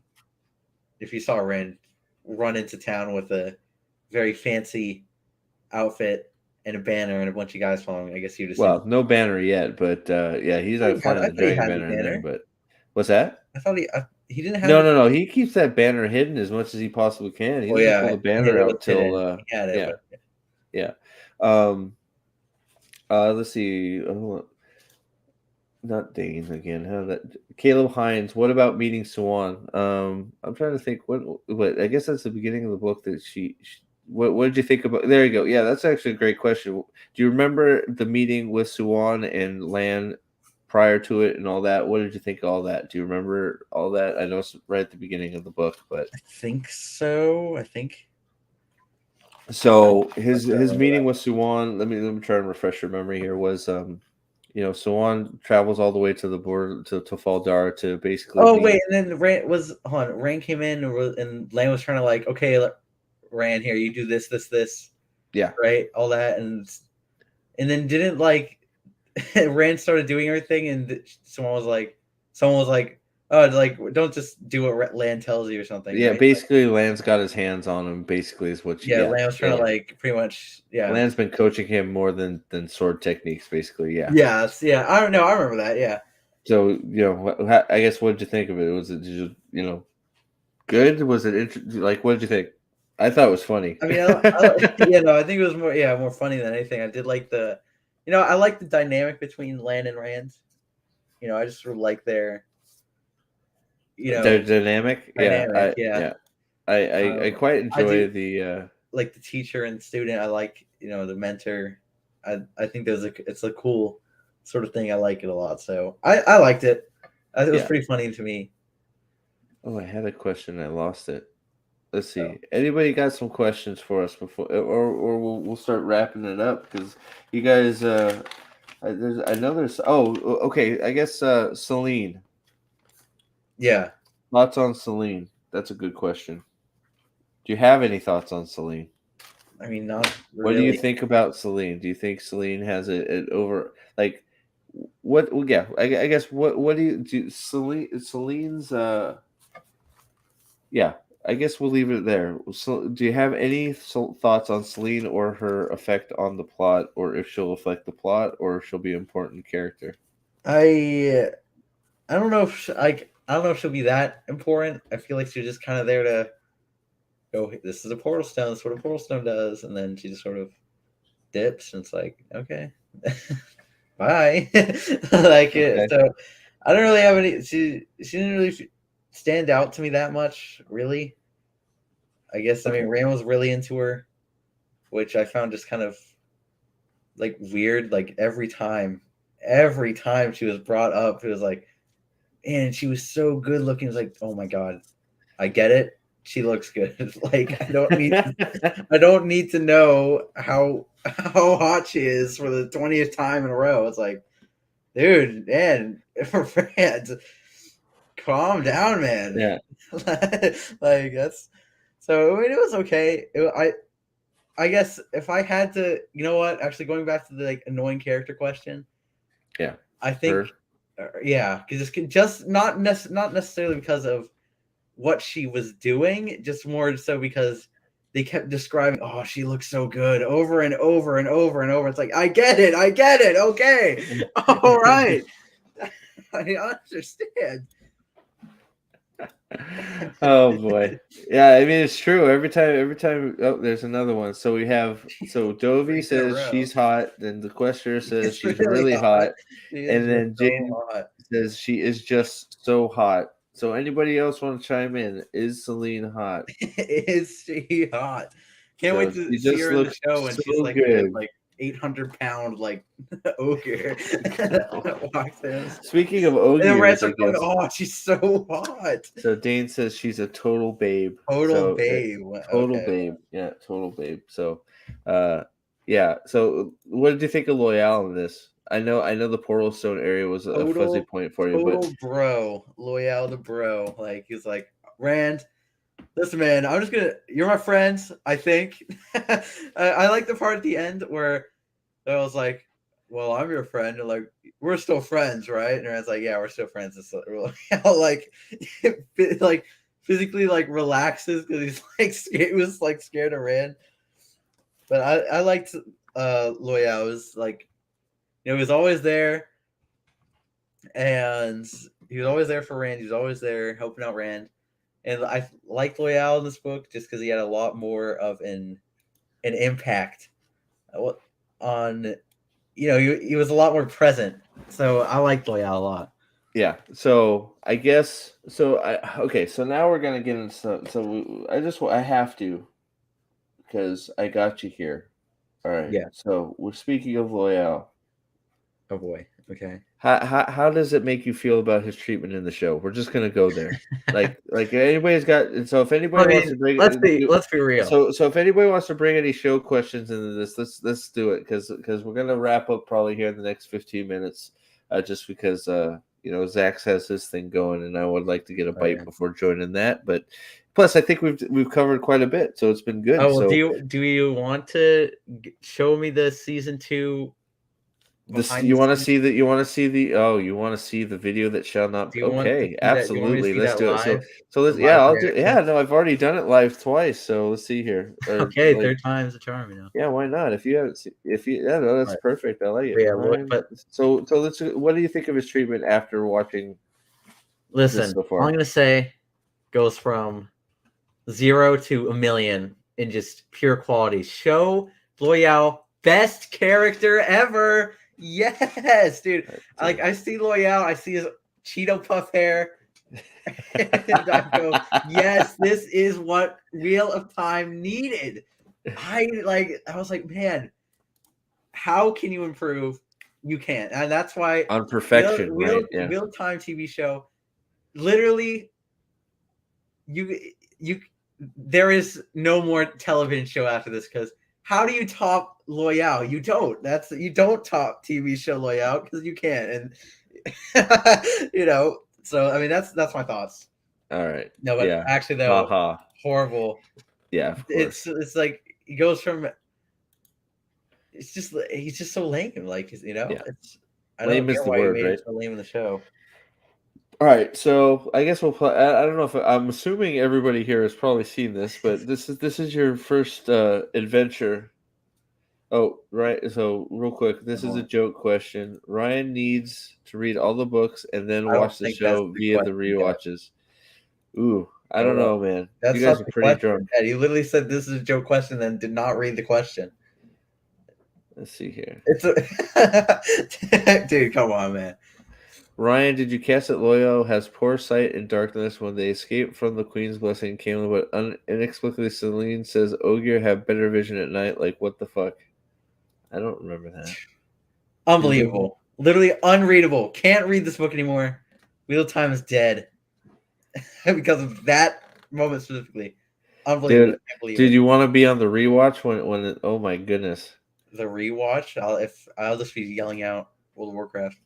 if you saw Rand run into town with a very fancy outfit and a banner and a bunch of guys following, I guess you'd assume. Well, no banner yet, but yeah, he's I out front of the thought he dragon had the banner in there. banner. But what's that? I thought he didn't have No, the. no, no. He keeps that banner hidden as much as he possibly can. He Oh doesn't pull yeah, the banner it was out till hidden. He had it, yeah, but yeah. Um, let's see. Oh, not Dane again. How that Caleb Hines. What about meeting Swan? I'm trying to think. What? I guess that's the beginning of the book that what did you think about? There you go. Yeah, that's actually a great question. Do you remember the meeting with Swan and Lan prior to it and all that? What did you think of all that? Do you remember all that? I know it's right at the beginning of the book, but I think so. I think. so I his don't remember meeting that. with Suwan, let me try and refresh your memory here, was Suwan travels all the way to the border to Faldar to basically Oh wait, meet. and then Rand was hold on. Rand came in and Lan was trying to like, okay, Rand, here you do this, this, this, Yeah, right, all that, and then didn't like Rand started doing everything, and someone was like, oh, like don't just do what Lan tells you or something, yeah. right? Like, Basically, Lan's got his hands on him. Basically, is what. yeah, Yeah, Lan was trying yeah. to like pretty much, yeah, Lan's been coaching him more than sword techniques. Basically, yeah. yeah. I don't know. I remember that. Yeah. So I guess what did you think of it? Was it good? Was it like what did you think? I thought it was funny. I mean, yeah, no, I think it was more funny than anything. I did like I like the dynamic between Lan and Rand. I just sort of like their, They're dynamic. Yeah, dynamic. Yeah. I Um, quite I do enjoy the. like the teacher and student. I like, the mentor. I think it's a cool sort of thing. I like it a lot. So I liked it. It was Yeah. pretty funny to me. Oh, I had a question. I lost it. Let's So see. Anybody got some questions for us before, or we'll start wrapping it up because you guys. I know there's. Oh, okay. I guess Celine. yeah, Thoughts on Celine? That's a good question. Do you have any thoughts on Celine? I mean, not What do you really. think about Celine? Do you think Celine has it over like what? Well, yeah, I guess what do you do? Celine's yeah. I guess we'll leave it there. So, do you have any thoughts on Celine or her effect on the plot, or if she'll affect the plot, or if she'll be an important character? I I don't know if I don't know if she'll be that important. I feel like she's just kind of there to go. This is a portal stone. That's what a portal stone does, and then she just sort of dips, and it's like, okay, bye. Like it. Okay. So I don't really have any. She didn't really stand out to me that much, really. I guess I Okay. mean Ram was really into her, which I found just kind of like weird. Like every time she was brought up, it was like, and she was so good looking. It's like, oh my god, I get it. She looks good. Like I don't need to know how hot she is for the 20th time in a row. It's like, dude, man, Fran, calm down, man. Yeah. Like that's so. I mean, it was okay. I guess if I had to, you know what? Actually, going back to the like annoying character question, Yeah. I think Her. Yeah, just not necessarily because of what she was doing, just more so because they kept describing, oh, she looks so good over and over and over and over. It's like, I get it, okay, all right, I understand. Oh boy. Yeah, I mean it's true. Every time oh, there's another one. So we have Dovey 3 in a says row. she's hot, then the questioner says It's she's really really hot. hot, She is and just then so Jaden hot. says she is just so hot. So anybody else want to chime in? Is Celine hot? Is she hot? Can't wait So to she see just her in the looks show when so she's like the good. 800-pound ogre walks in. Speaking of And the ogres, rats I are going, guess. oh, she's so hot. So Dane says she's a total babe. Total So babe. total Okay. babe. Yeah, total babe. So yeah. So what did you think of Loyal in this? I know the Portal Stone area was a fuzzy Total, point for you, but total bro. Loyal to bro. Like, he's like, Rand, listen, man, you're my friends, I think. I like the part at the end where I was like, well, I'm your friend. And like, we're still friends, right? And Rand's like, yeah, we're still friends. It's like, like physically like relaxes because he's like scared, he was like scared of Rand. But I liked Loyal. It was like, he was always there, and he was always there for Rand. He was always there helping out Rand. And I liked Loyal in this book just because he had a lot more of an impact on, he was a lot more present. So I liked Loyal a lot. yeah. So I guess so. Okay. So now we're gonna get into I have to because I got you here. All right. Yeah. So we're speaking of Loyal. Oh boy. Okay. How does it make you feel about his treatment in the show? We're just gonna go there. Like anybody's got. So if I anybody wants mean, to bring let's be real. so if anybody wants to bring any show questions into this, let's do it because we're gonna wrap up probably here in the next 15 minutes. Just because Zach has his thing going, and I would like to get a Oh yeah. bite before joining that. But plus, I think we've covered quite a bit, so it's been good. Oh well, So do you want to show me the season 2 this behind the scenes? you want to see the video that shall not. Do you want to Okay, see that? Do you want me to absolutely, see let's that do it. So live? let's, The yeah, live I'll do, reaction. yeah, no, I've already done it live twice, so let's see here. Or Okay, like, third time's the charm, yeah, why not? If you haven't seen, if you, yeah, no, that's Right. perfect. I like it. Yeah, Ryan. but So let's. What do you think of his treatment after watching this listen, so all I'm far? gonna say goes from 0 to a million in just pure quality. Show Loyal best character ever. Yes, dude. I see Loyal. I see his Cheeto puff hair, and I go, yes, this is what Wheel of Time needed. I was like, man, how can you improve? You can't, and that's why On perfection, right? Yeah. Wheel of Time TV show literally you there is no more television show after this because how do you top Loyal? You don't. You don't top TV show Loyal because you can't. And so I mean that's my thoughts. All right. No, but Yeah. actually though, Haha. horrible. Yeah, of course. It's like he goes from he's just so lame. Like Yeah. it's I don't Lame is get the why he word, made him right? so lame in the show. All right, so I guess we'll play. I don't know if I'm assuming everybody here has probably seen this, but this is your first adventure. Oh, right. So real quick, this is a joke question. Ryan needs to read all the books and then I don't watch the think that's show the via the question yet. rewatches. Ooh, I Go don't on. know, man. You That's guys not are the pretty question. drunk. Ed. He literally said this is a joke question, then did not read the question. Let's see here. It's a dude. Come on, man. Ryan, did you catch that Loyal has poor sight in darkness when they escape from the Queen's blessing? Came but inexplicably Celine says Ogier have better vision at night. Like what the fuck? I don't remember that. Unbelievable. Literally unreadable. Can't read this book anymore. Wheel of Time is dead because of that moment specifically. Unbelievable. Dude, I can't believe dude, it. you want to be on the rewatch when oh my goodness. The rewatch. I'll just be yelling out World of Warcraft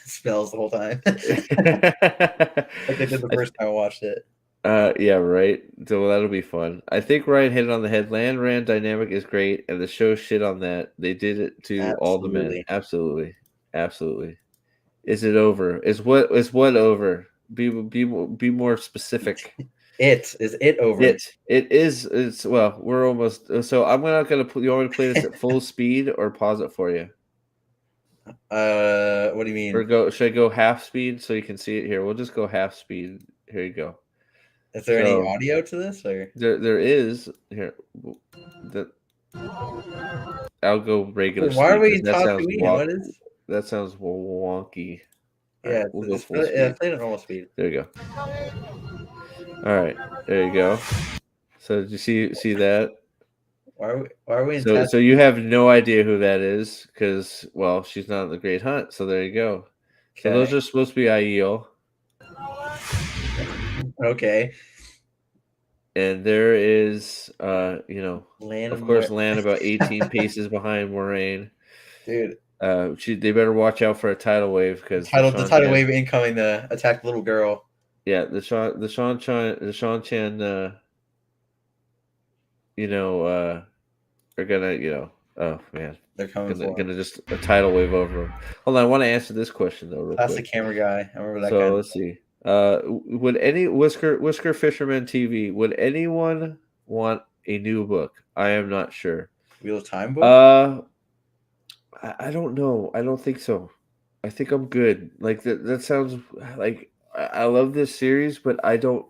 spells the whole time, like I did the first time I watched it. Yeah, right. So that'll be fun. I think Ryan hit it on the head. Land Rand dynamic is great, and the show shit on that. They did it to all the men. Absolutely. Absolutely, absolutely. Is it over? Is what over? Be more specific. Is it over? It is. It's well. We're almost. So I'm not gonna. You want me to play this at full speed or pause it for you? What do you Or mean? go? Should I go half speed so you can see it here? We'll just go half speed. Here you go. Is there any So audio to this or? there is here. That I'll go regular Why are speed because we Tatooine? What is? that sounds wonky. All right, Yeah, we'll go it's full speed. play it at normal speed. There you go. All right, there you go. So did you see that? Why are we in So Tatooine? you have no idea who that is because well, she's not in the Great Hunt. So there you go. So Okay. those are supposed to be Aiel, Okay. and there is Land of of course Lan about 18 paces behind Moraine. Dude. They better watch out for a tidal wave because The tidal wave incoming to attack the little girl. yeah, the Sean Chan, you know, are gonna, oh man, They're coming for him. gonna just a tidal wave over them. Hold on, I want to answer this question though, real Classic quick. camera guy. I remember that guy. So let's see. Would any Whisker Fisherman TV? Would anyone want a new book? I am not sure. Wheel of Time book? I don't know. I don't think so. I think I'm good. Like that sounds like I love this series, but I mean,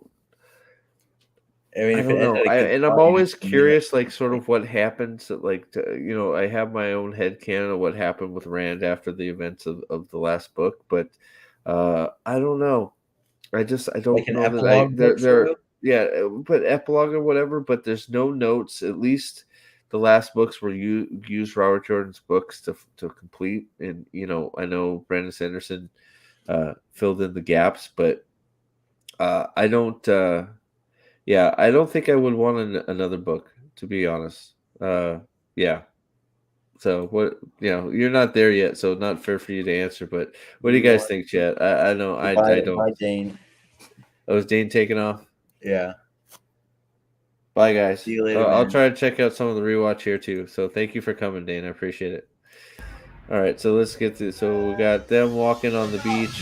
I if it don't know. ended a good I'm story, always I mean, curious, like sort of what happens. Like I have my own headcanon of what happened with Rand after the events of the last book, but I don't know. I like don't an know that epilogue book, sort they're of. yeah, but epilogue or whatever. But there's no notes. At least the last books were you used Robert Jordan's books to complete, and I know Brandon Sanderson filled in the gaps, but I don't. Yeah, I don't think I would want another book, to be honest. Yeah. So what? You're not there yet, so not fair for you to answer. But what do you Move guys on. think, Chad? I know I don't. By Dane. Oh, is Dane taking off? Yeah. Bye, guys. See you later, I'll man. try to check out some of the rewatch here too. So thank you for coming, Dane. I appreciate it. All right, so let's get to. So we got them walking on the beach.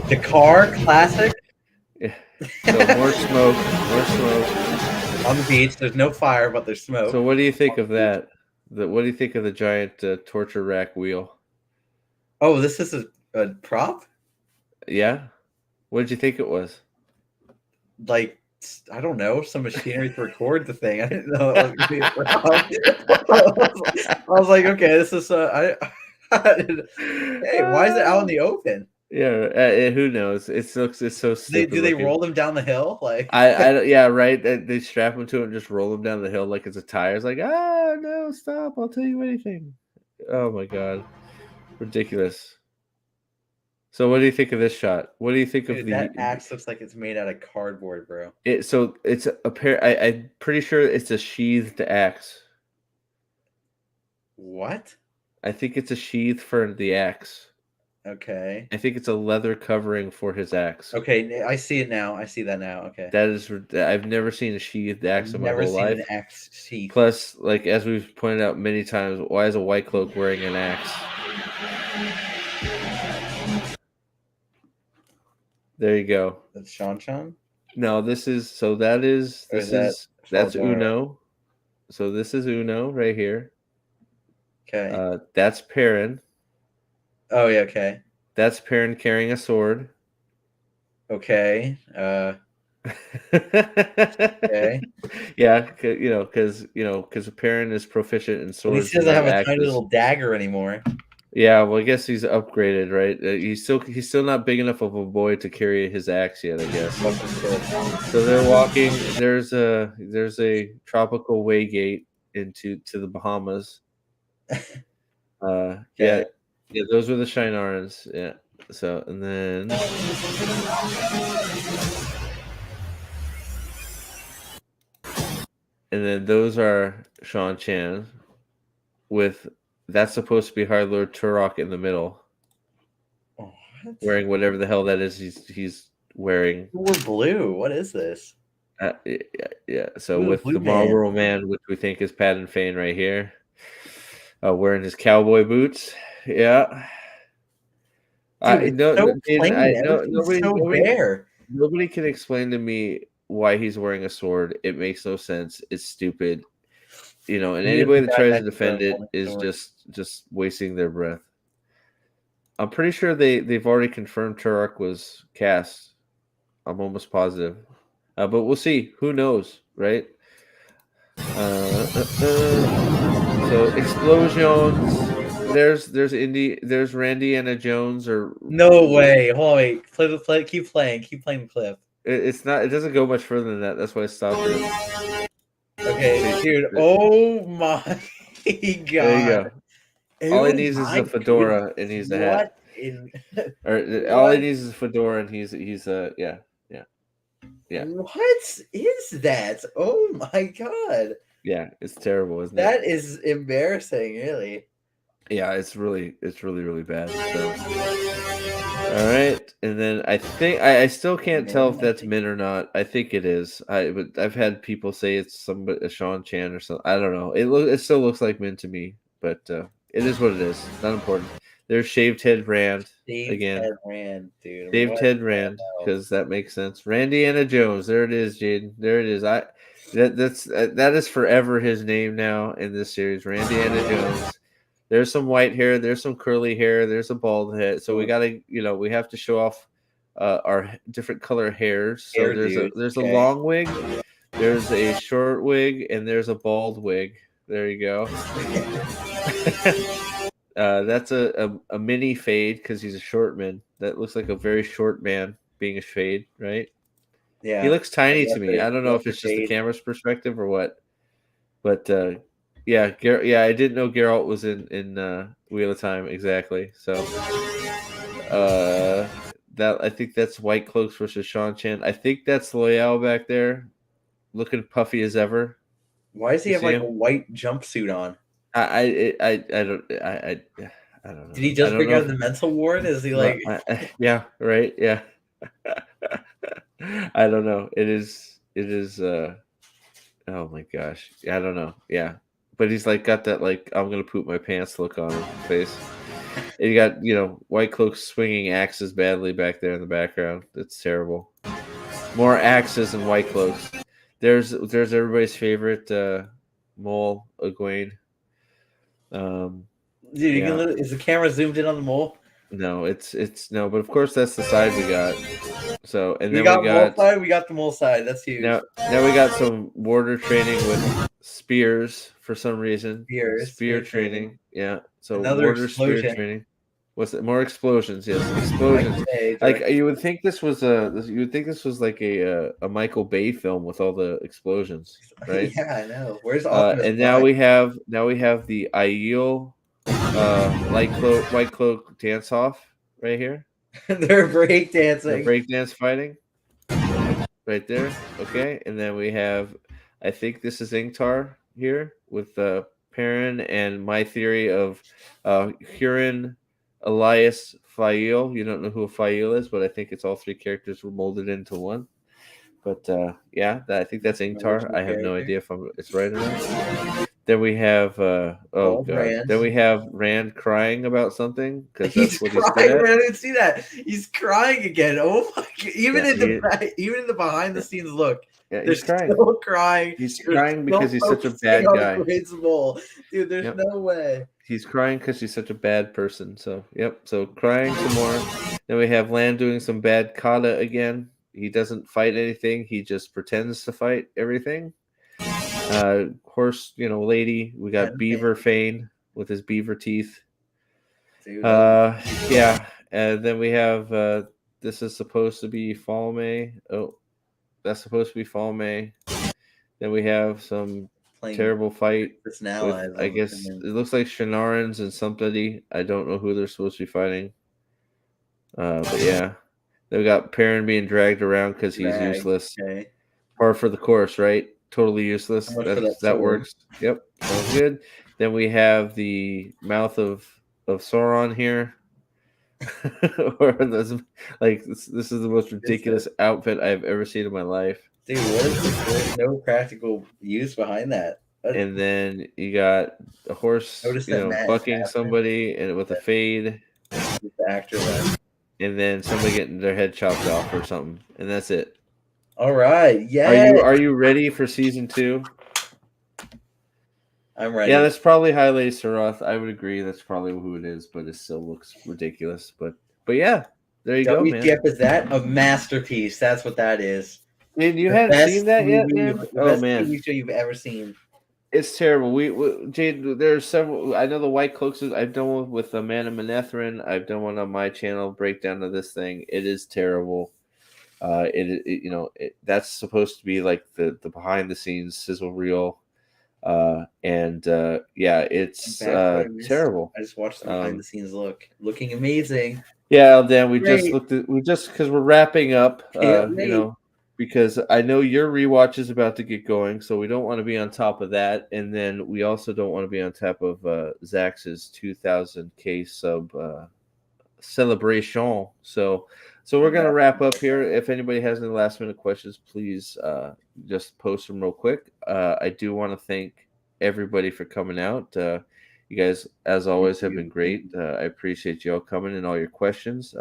The car classic. Yeah. So more smoke, more smoke. On the beach. There's no fire, but there's smoke. So what do you think of that? What do you think of the giant torture rack wheel? Oh, this is a prop? Yeah. What did you think it was? Like, I don't know, some machinery to record the thing. I didn't know it was gonna be a prop. I was like, okay, this is hey, why is it out in the open? Yeah, who knows? It's so stupid. Do they looking. roll them down the hill? Like, yeah, right. They strap him to it and just roll him down the hill like it's a tire. It's like, no, stop! I'll tell you anything. Oh my god, ridiculous. So, what do you think of this shot? What do you think of dude, the? that axe looks like it's made out of cardboard, bro. So it's a pair. I'm pretty sure it's a sheathed axe. What? I think it's a sheath for the axe. Okay. I think it's a leather covering for his axe. Okay, I see it now. I see that now. Okay. That is, I've never seen a sheathed axe in my Never whole seen life. an axe sheath. Plus, like as we've pointed out many times, why is a white cloak wearing an axe? There you go. That's Sean Chan? No, that's Uno. So this is Uno right here. Okay. That's Perrin. Oh yeah, okay. That's Perrin carrying a sword. Okay. Okay. Yeah, because Perrin is proficient in At swords. least he doesn't not have a axes. tiny little dagger anymore. Yeah, well, I guess he's upgraded, right? He's still not big enough of a boy to carry his axe yet, I guess. So they're walking. There's a tropical waygate to the Bahamas. Yeah, those were the Shinarans. Yeah. So and then those are Sean Chan with that's supposed to be Hard Lord Turok in the middle. What? Wearing whatever the hell that is he's wearing. We're blue. What is this? Yeah. So Ooh, with Blue the Man. Marlboro Man, which we think is Patton Fane right here, wearing his cowboy boots. Yeah. Dude, I it's no, so Jaden, plain. no, Everything's so bare. nobody can explain to me why he's wearing a sword. It makes no sense. It's stupid. And He is anybody the that guy tries to meant for defend it holding is sword. just wasting their breath. I'm pretty sure they've already confirmed Turok was cast. I'm almost positive, but we'll see. Who knows, right? So explosions. There's Randy Anna Jones or No way. Hold on, wait. Keep playing. Keep playing the clip. it's not. It doesn't go much further than that. That's why I stopped it. Okay, See, dude. Oh my there you god. go. All he Oh needs is a my goodness. fedora and he's a hat. What in Or all he what needs is a fedora and he's yeah, yeah, yeah, what is that? Oh my god. yeah. It's terrible, isn't it? That is embarrassing, really. Yeah, it's really really bad. So all right, and then I think I still can't tell if Man, I that's think Min or not. I think it is. But I've had people say it's somebody a Sean Chan or something. I don't know. It still looks like Min to me, but it is what it is. Not important. There's shaved head Rand Dave's again. head ran, dude. Shaved What head the Rand hell? because that makes sense. Randy Anna Jones. There it is, Jaden. There it is. That is forever his name now in this series. Randy Anna Jones. There's some white hair. There's some curly hair. There's a bald head. So we Cool. gotta, we have to show off our different color hairs. So Hair there's a dude. there's a Okay. long wig, there's a short wig, and there's a bald wig. There you go. That's a mini fade because he's a short man. That looks like a very short man being a fade, right? He Yeah. looks tiny to That's me. I don't know that's if a it's just the fade. camera's perspective or what, but yeah, yeah, I didn't know Geralt was in Wheel of Time exactly. So uh, that I think that's White Cloaks versus Sean Chan. I think that's Loyal back there, looking puffy as ever. Why does he You have see like a him? white jumpsuit on? I don't I don't Did know. he I just don't break know out if of the mental ward? Is he like well, yeah, right, yeah. I don't know. It is oh my gosh. I don't know. Yeah. But he's like got that like I'm gonna poop my pants look on his face. And you got White Cloak swinging axes badly back there in the background. It's terrible. More axes and White Cloaks. There's everybody's favorite mole, Egwene. Um, dude, you can yeah. literally, is the camera zoomed in on the mole? No, it's no, but of course that's the side we got. So and We then we got mole got side, we got the mole side. That's huge. now we got some warder training with spears for some reason. Spear Spear training. training. Yeah. So Another warder spear explosion. training. What's it? More explosions? Yes, Michael explosions. Bay Like directed. you would think this was you would think this was like a Michael Bay film with all the explosions, right? Yeah, I know. Where's Optimus And Prime? now we have the Aiel White Cloak dance off right here. They're break They're dancing. breakdance fighting right there. Okay, and then we have, I think this is Ingtar here with Perrin and my theory of Hurin, Elias, Fael. You don't know who Fael is, but I think it's all three characters were molded into one. But yeah, I think that's An Ingtar. original I have no character. idea if it's right or not. Then we have oh Bald god. Rand. Then we have Rand crying about something because He's that's what he's good crying, at. man. I didn't see that. He's crying again. Oh my god. Yeah, Even in the behind the yeah, scenes look, yeah, they're he's crying. still crying. He's They're crying still because he's such a focusing bad on guy. Grace Bowl. Dude, there's Yep. no way. He's crying because he's such a bad person. So, yep. So, crying some more. Then we have Land doing some bad kata again. He doesn't fight anything. He just pretends to fight everything. Horse, lady. We got And Beaver Fane with his beaver teeth. dude, that Yeah. And then we have this is supposed to be Fall May. Oh, that's supposed to be Fall May. Then we have some playing terrible fight with personalities. I I'm guess assuming. it looks like Shenarans and somebody. I don't know who they're supposed to be fighting. But yeah, they got Perrin being dragged around because he's Drag. useless. Okay. Par for the course, right? Totally How useless. much for that That sword? works. Yep, sounds good. Then we have the mouth of Sauron here. or this, this is the most Is that? ridiculous outfit I've ever seen in my life. Dude, what is this? There's no practical use behind that. And then you got a horse, Notice that Matt is bucking absent. somebody and with a fade. The actor left. and then somebody getting their head chopped off or something, and that's it. All right. Are Yeah, you ready for season 2? I'm Yeah, ready. that's probably Haile Saroth. I would agree that's probably who it is, but it still looks ridiculous. But yeah, there you go, man. WTF is that? A masterpiece. That's what that is. Dude, you The hadn't seen best that yet, movie, man? the Oh best man, TV show you've ever seen. it's terrible. Jade, there's several. I know the White Cloaks. I've done one with Amanda Manethrin. I've done one on my channel breakdown of this thing. It is terrible. That's supposed to be like the behind the scenes sizzle reel. And yeah, I'm it's back where I missed. terrible. I just watched the behind Um, the scenes look. Looking amazing. yeah, Dan, Great. we just because we're wrapping up, Can't wait. because I know your rewatch is about to get going, so we don't want to be on top of that, and then we also don't want to be on top of Zach's 2000K sub celebration. So we're gonna wrap up here. If anybody has any last minute questions, please just post them real quick. I do want to thank everybody for coming out. You guys, as Thank always, have you. been great. I appreciate you all coming and all your questions.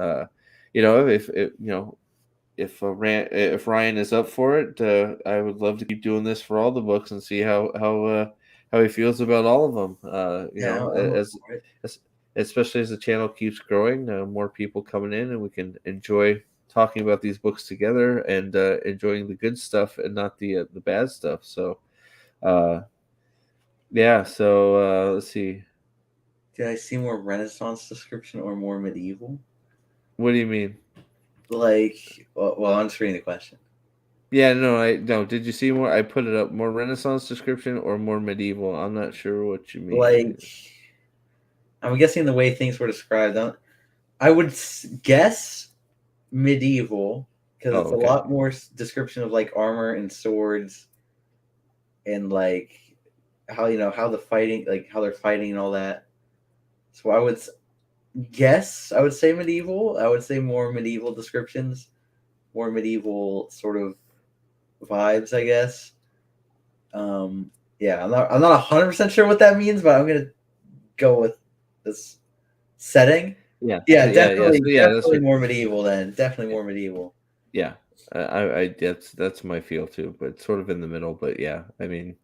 If Ryan is up for it, I would love to keep doing this for all the books and see how he feels about all of them. Yeah, I'm up for it. As especially as the channel keeps growing, more people coming in, and we can enjoy talking about these books together and enjoying the good stuff and not the bad stuff. So, uh, yeah. So let's see. Did I see more Renaissance description or more medieval? What do you mean? Well, I'm just reading the question. Yeah, no, I no. Did you see more? I put it up. More Renaissance description or more medieval? I'm not sure what you mean. Like, I'm guessing the way things were described. I would guess medieval because Oh, it's a okay. lot more description of like armor and swords and like how how the fighting, like how they're fighting and all that. So I would guess I would say medieval. I would say more medieval descriptions, more medieval sort of vibes, I guess. Um, yeah, I'm not 100% sure what that means, but I'm gonna go with this setting. Yeah, Yeah, yeah. So yeah, that's definitely what. more medieval then. Definitely more medieval. Yeah, I that's my feel too, but sort of in the middle. But yeah, I mean,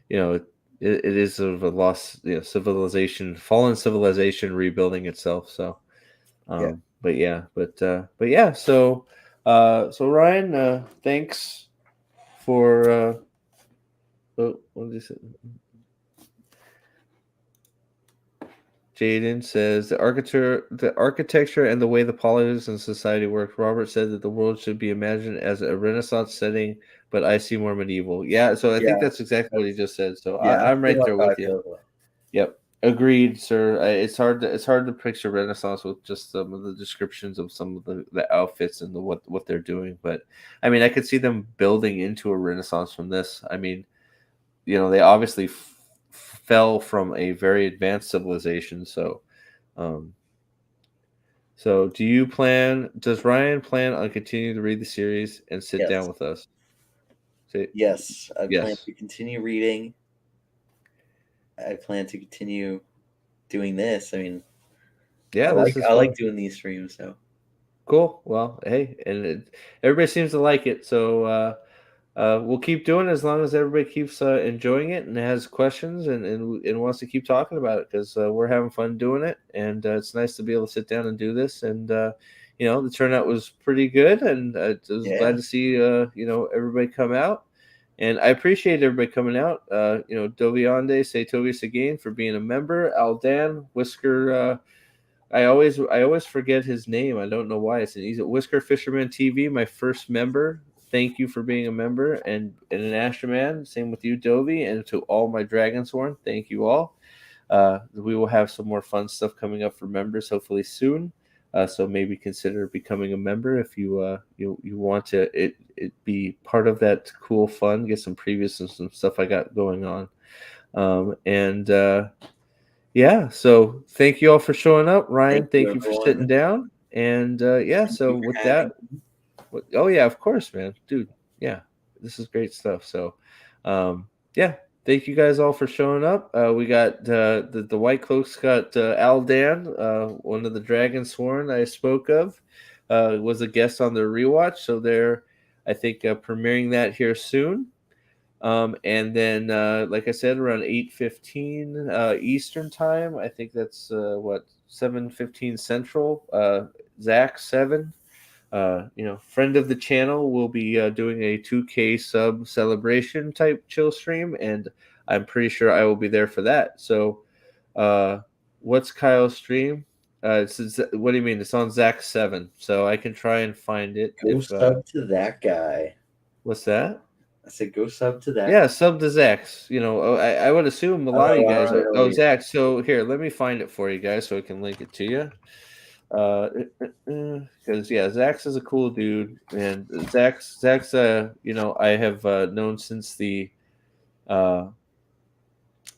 it is sort of a lost, civilization, fallen civilization rebuilding itself. So, Yeah. but yeah, but yeah. So Ryan, thanks for what did you say? Jaden says the architecture and the way the politics and society work. Robert said that the world should be imagined as a Renaissance setting, but I see more medieval. Yeah, so I Yeah. think that's exactly what he That's just said. So that's I'm pretty right much there how I with you. feel as well. Yep, agreed, sir. It's hard to picture Renaissance with just some of the descriptions of some of the outfits and what they're doing. But I mean, I could see them building into a Renaissance from this. I mean, they obviously fell from a very advanced civilization, so. Um, so, does Ryan plan on continuing to read the series and sit down Yes. with us? Say, Yes. I plan yes. to continue reading. I plan to continue doing this. I mean, Yeah, this is I like fun. doing these streams. So Cool. Well, hey, everybody seems to like it. So, we'll keep doing it as long as everybody keeps enjoying it and has questions and wants to keep talking about it because we're having fun doing it. And it's nice to be able to sit down and do this. And, the turnout was pretty good. And I was glad yeah, to see, everybody come out. And I appreciate everybody coming out. Doviande, say Tovius again for being a member. Aldan, Whisker, I always forget his name. I don't know why. He's at Whisker Fisherman TV, my first member. Thank you for being a member and an Astroman. Same with you, Dovey, and to all my Dragonsworn. Thank you all. We will have some more fun stuff coming up for members hopefully soon. So maybe consider becoming a member if you want to it be part of that cool fun. Get some previews and some stuff I got going on. And yeah, so thank you all for showing up. thank Ryan, you, thank you for sitting everyone. down. And yeah, Thank you so for with having that, me. oh yeah, of course, man. Dude, yeah, this is great stuff. So yeah, thank you guys all for showing up. We got the White Cloaks got Aldan, one of the Dragon Sworn I spoke of, was a guest on their rewatch. So they're, I think, premiering that here soon. And then, like I said, around 8:15 Eastern time. I think that's what 7:15 Central. Zach 7. Friend of the channel will be doing a 2K sub celebration type chill stream, and I'm pretty sure I will be there for that. So, uh, what's Kyle's stream? What do you mean? It's on Zach 7, so I can try and find it. Go If sub to that guy. what's that? I said, go sub to that. Yeah, sub to Zach's. I would assume a lot of you I guys don't are. know Oh, yet. Zach. So here, let me find it for you guys so I can link it to you. Because yeah, Zach's is a cool dude, and Zach's I have known since uh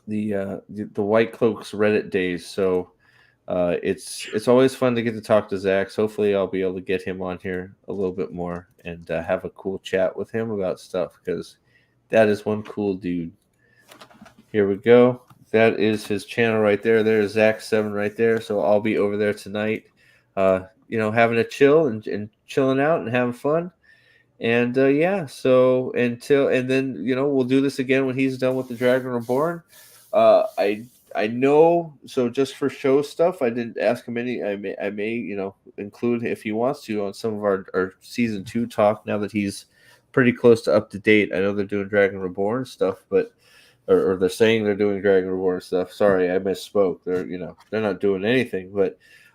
the White Cloaks Reddit days. So it's always fun to get to talk to Zach. So hopefully, I'll be able to get him on here a little bit more and have a cool chat with him about stuff because that is one cool dude. Here we go. That is his channel right there. There's Zach 7 right there. So I'll be over there tonight, having a chill and chilling out and having fun. And yeah, so and then we'll do this again when he's done with the Dragon Reborn. I know. So just for show stuff, I didn't ask him any. I may include if he wants to on some of our season 2 talk now that he's pretty close to up to date. I know they're doing Dragon Reborn stuff, but or they're saying they're doing Dragon Reborn stuff. Sorry, I misspoke. They're not doing anything,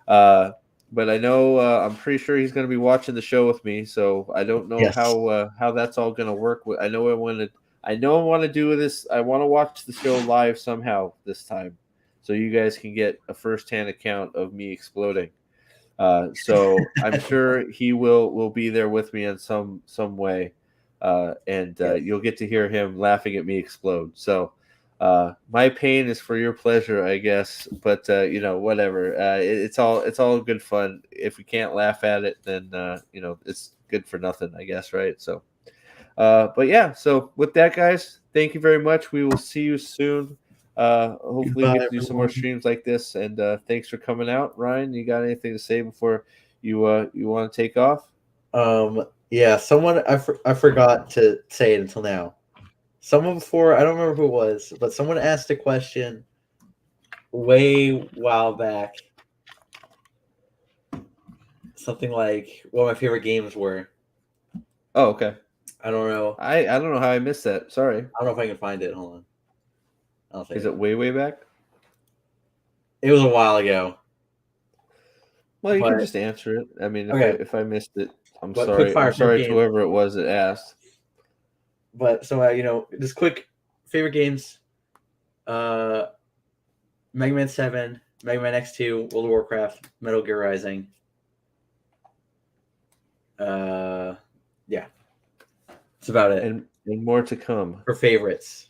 uh, but I know I'm pretty sure he's going to be watching the show with me. So I don't know Yes. how that's all going to work. I know I want to do this. I want to watch the show live somehow this time, so you guys can get a firsthand account of me exploding. So I'm sure he will be there with me in some way, and Yes. you'll get to hear him laughing at me explode. So my pain is for your pleasure, I guess. But whatever. It's all good fun. If we can't laugh at it, then it's good for nothing, I guess, right? So, but yeah. So with that, guys, thank you very much. We will see you soon. Hopefully we Goodbye, get to do some more everyone. streams like this. And thanks for coming out, Ryan. You got anything to say before you want to take off? Yeah, someone I forgot to say it until now. Someone before, I don't remember who it was, but someone asked a question way while back. Something like what my favorite games were. Oh, okay. I don't know. I don't know how I missed that. Sorry. I don't know if I can find it. Hold on. I'll say Is it. it way back? It was a while ago. Well, you can But just answer it. I mean, if I okay. if I missed it, I'm But quick sorry. I'm fire favorite sorry to game. whoever it was that asked. But so just quick favorite games. Mega Man 7, Mega Man X2, World of Warcraft, Metal Gear Rising. Yeah. That's about it. And more to come. For favorites.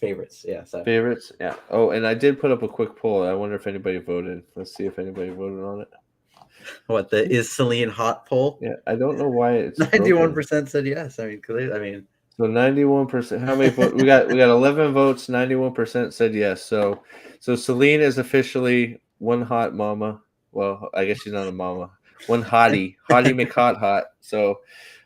Favorites, yeah. So Favorites, yeah. Oh, and I did put up a quick poll. I wonder if anybody voted. Let's see if anybody voted on it. what the is Celine hot poll? Yeah, I don't know why it's 91% broken. said yes. I mean, So 91%. How many votes? We got 11 votes. 91% said yes. So Celine is officially one hot mama. Well, I guess she's not a mama. One hottie McHot hot. So,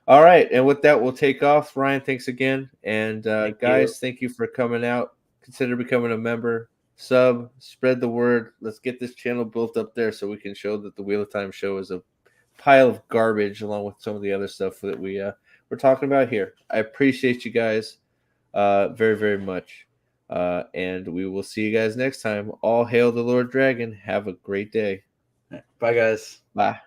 all right. And with that, we'll take off. Ryan, thanks again. And thank you. guys, thank you for coming out. Consider becoming a member. Sub, spread the word. Let's get this channel built up there so we can show that the Wheel of Time show is a pile of garbage along with some of the other stuff that we're talking about here. I appreciate you guys very, very much. And we will see you guys next time. All hail the Lord Dragon. Have a great day. Bye, guys. Bye.